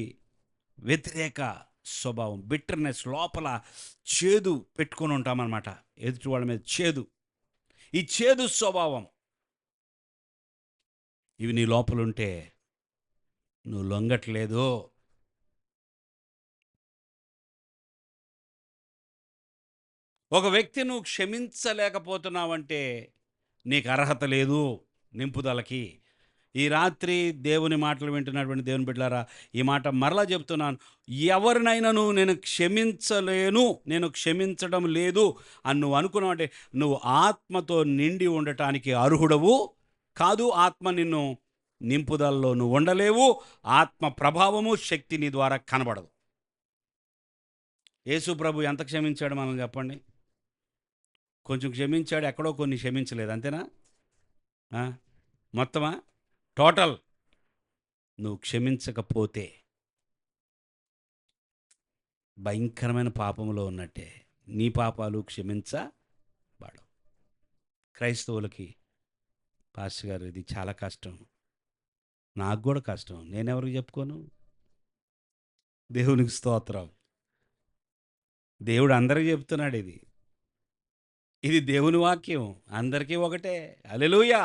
వ్యతిరేక స్వభావం, బిట్టర్నెస్, లోపల చేదు పెట్టుకొని ఉంటామన్నమాట, ఎదుటి వాళ్ళ మీద చేదు. ఈ చేదు స్వభావం, ఇవి నీ లోపల ఉంటే నువ్వు లొంగట్లేదు. ఒక వ్యక్తి నువ్వు క్షమించలేకపోతున్నావంటే నీకు అర్హత లేదు నింపుదలకి. ఈ రాత్రి దేవుని మాటలు వింటున్నటువంటి దేవుని బిడ్డలారా, ఈ మాట మరలా చెప్తున్నాను, ఎవరినైనా నేను క్షమించలేను, నేను క్షమించడం లేదు అని నువ్వు అనుకున్నావు అంటే నువ్వు ఆత్మతో నిండి ఉండటానికి అర్హుడవు కాదు. ఆత్మ నిన్ను నింపుదలలో నువ్వు ఉండలేవు. ఆత్మ ప్రభావము, శక్తి నీ ద్వారా కనబడదు. యేసు ప్రభు ఎంత క్షమించాడు మనం చెప్పండి? కొంచెం క్షమించాడు, ఎక్కడో కొన్ని క్షమించలేదు, అంతేనా? మొత్తమా? టోటల్. నువ్వు క్షమించకపోతే భయంకరమైన పాపంలో ఉన్నట్టే. నీ పాపాలు క్షమించబడవు. క్రైస్తవులకి పాస్టర్ గారు ఇది చాలా కష్టం, నాకు కూడా కష్టం, నేనెవరికి చెప్పుకోను? దేవునికి స్తోత్రం. దేవుడు అందరికీ చెప్తున్నాడు, ఇది దేవుని వాక్యం, అందరికీ ఒకటే. హల్లెలూయా.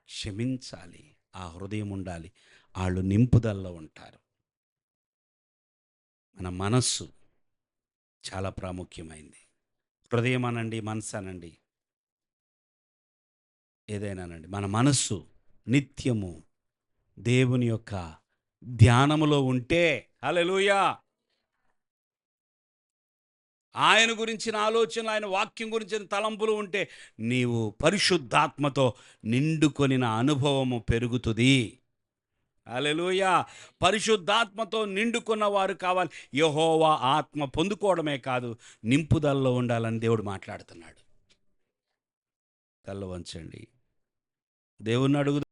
క్షమించాలి, ఆ హృదయం ఉండాలి, వాళ్ళు నింపుదలలో ఉంటారు. మన మనస్సు చాలా ప్రాముఖ్యమైంది. హృదయం అనండి, మనసు అనండి, ఏదైనానండి, మన మనస్సు నిత్యము దేవుని యొక్క ధ్యానములో ఉంటే, హల్లెలూయా, ఆయన గురించిన ఆలోచనలు, ఆయన వాక్యం గురించిన తలంపులు ఉంటే నీవు పరిశుద్ధాత్మతో నిండుకొనిన అనుభవము పెరుగుతుంది. హల్లెలూయా. పరిశుద్ధాత్మతో నిండుకున్న వారు కావాలి. యెహోవా ఆత్మ పొందుకోవడమే కాదు, నింపుదలలో ఉండాలని దేవుడు మాట్లాడుతున్నాడు. తల్ల వంచండి, దేవుణ్ణి అడుగు.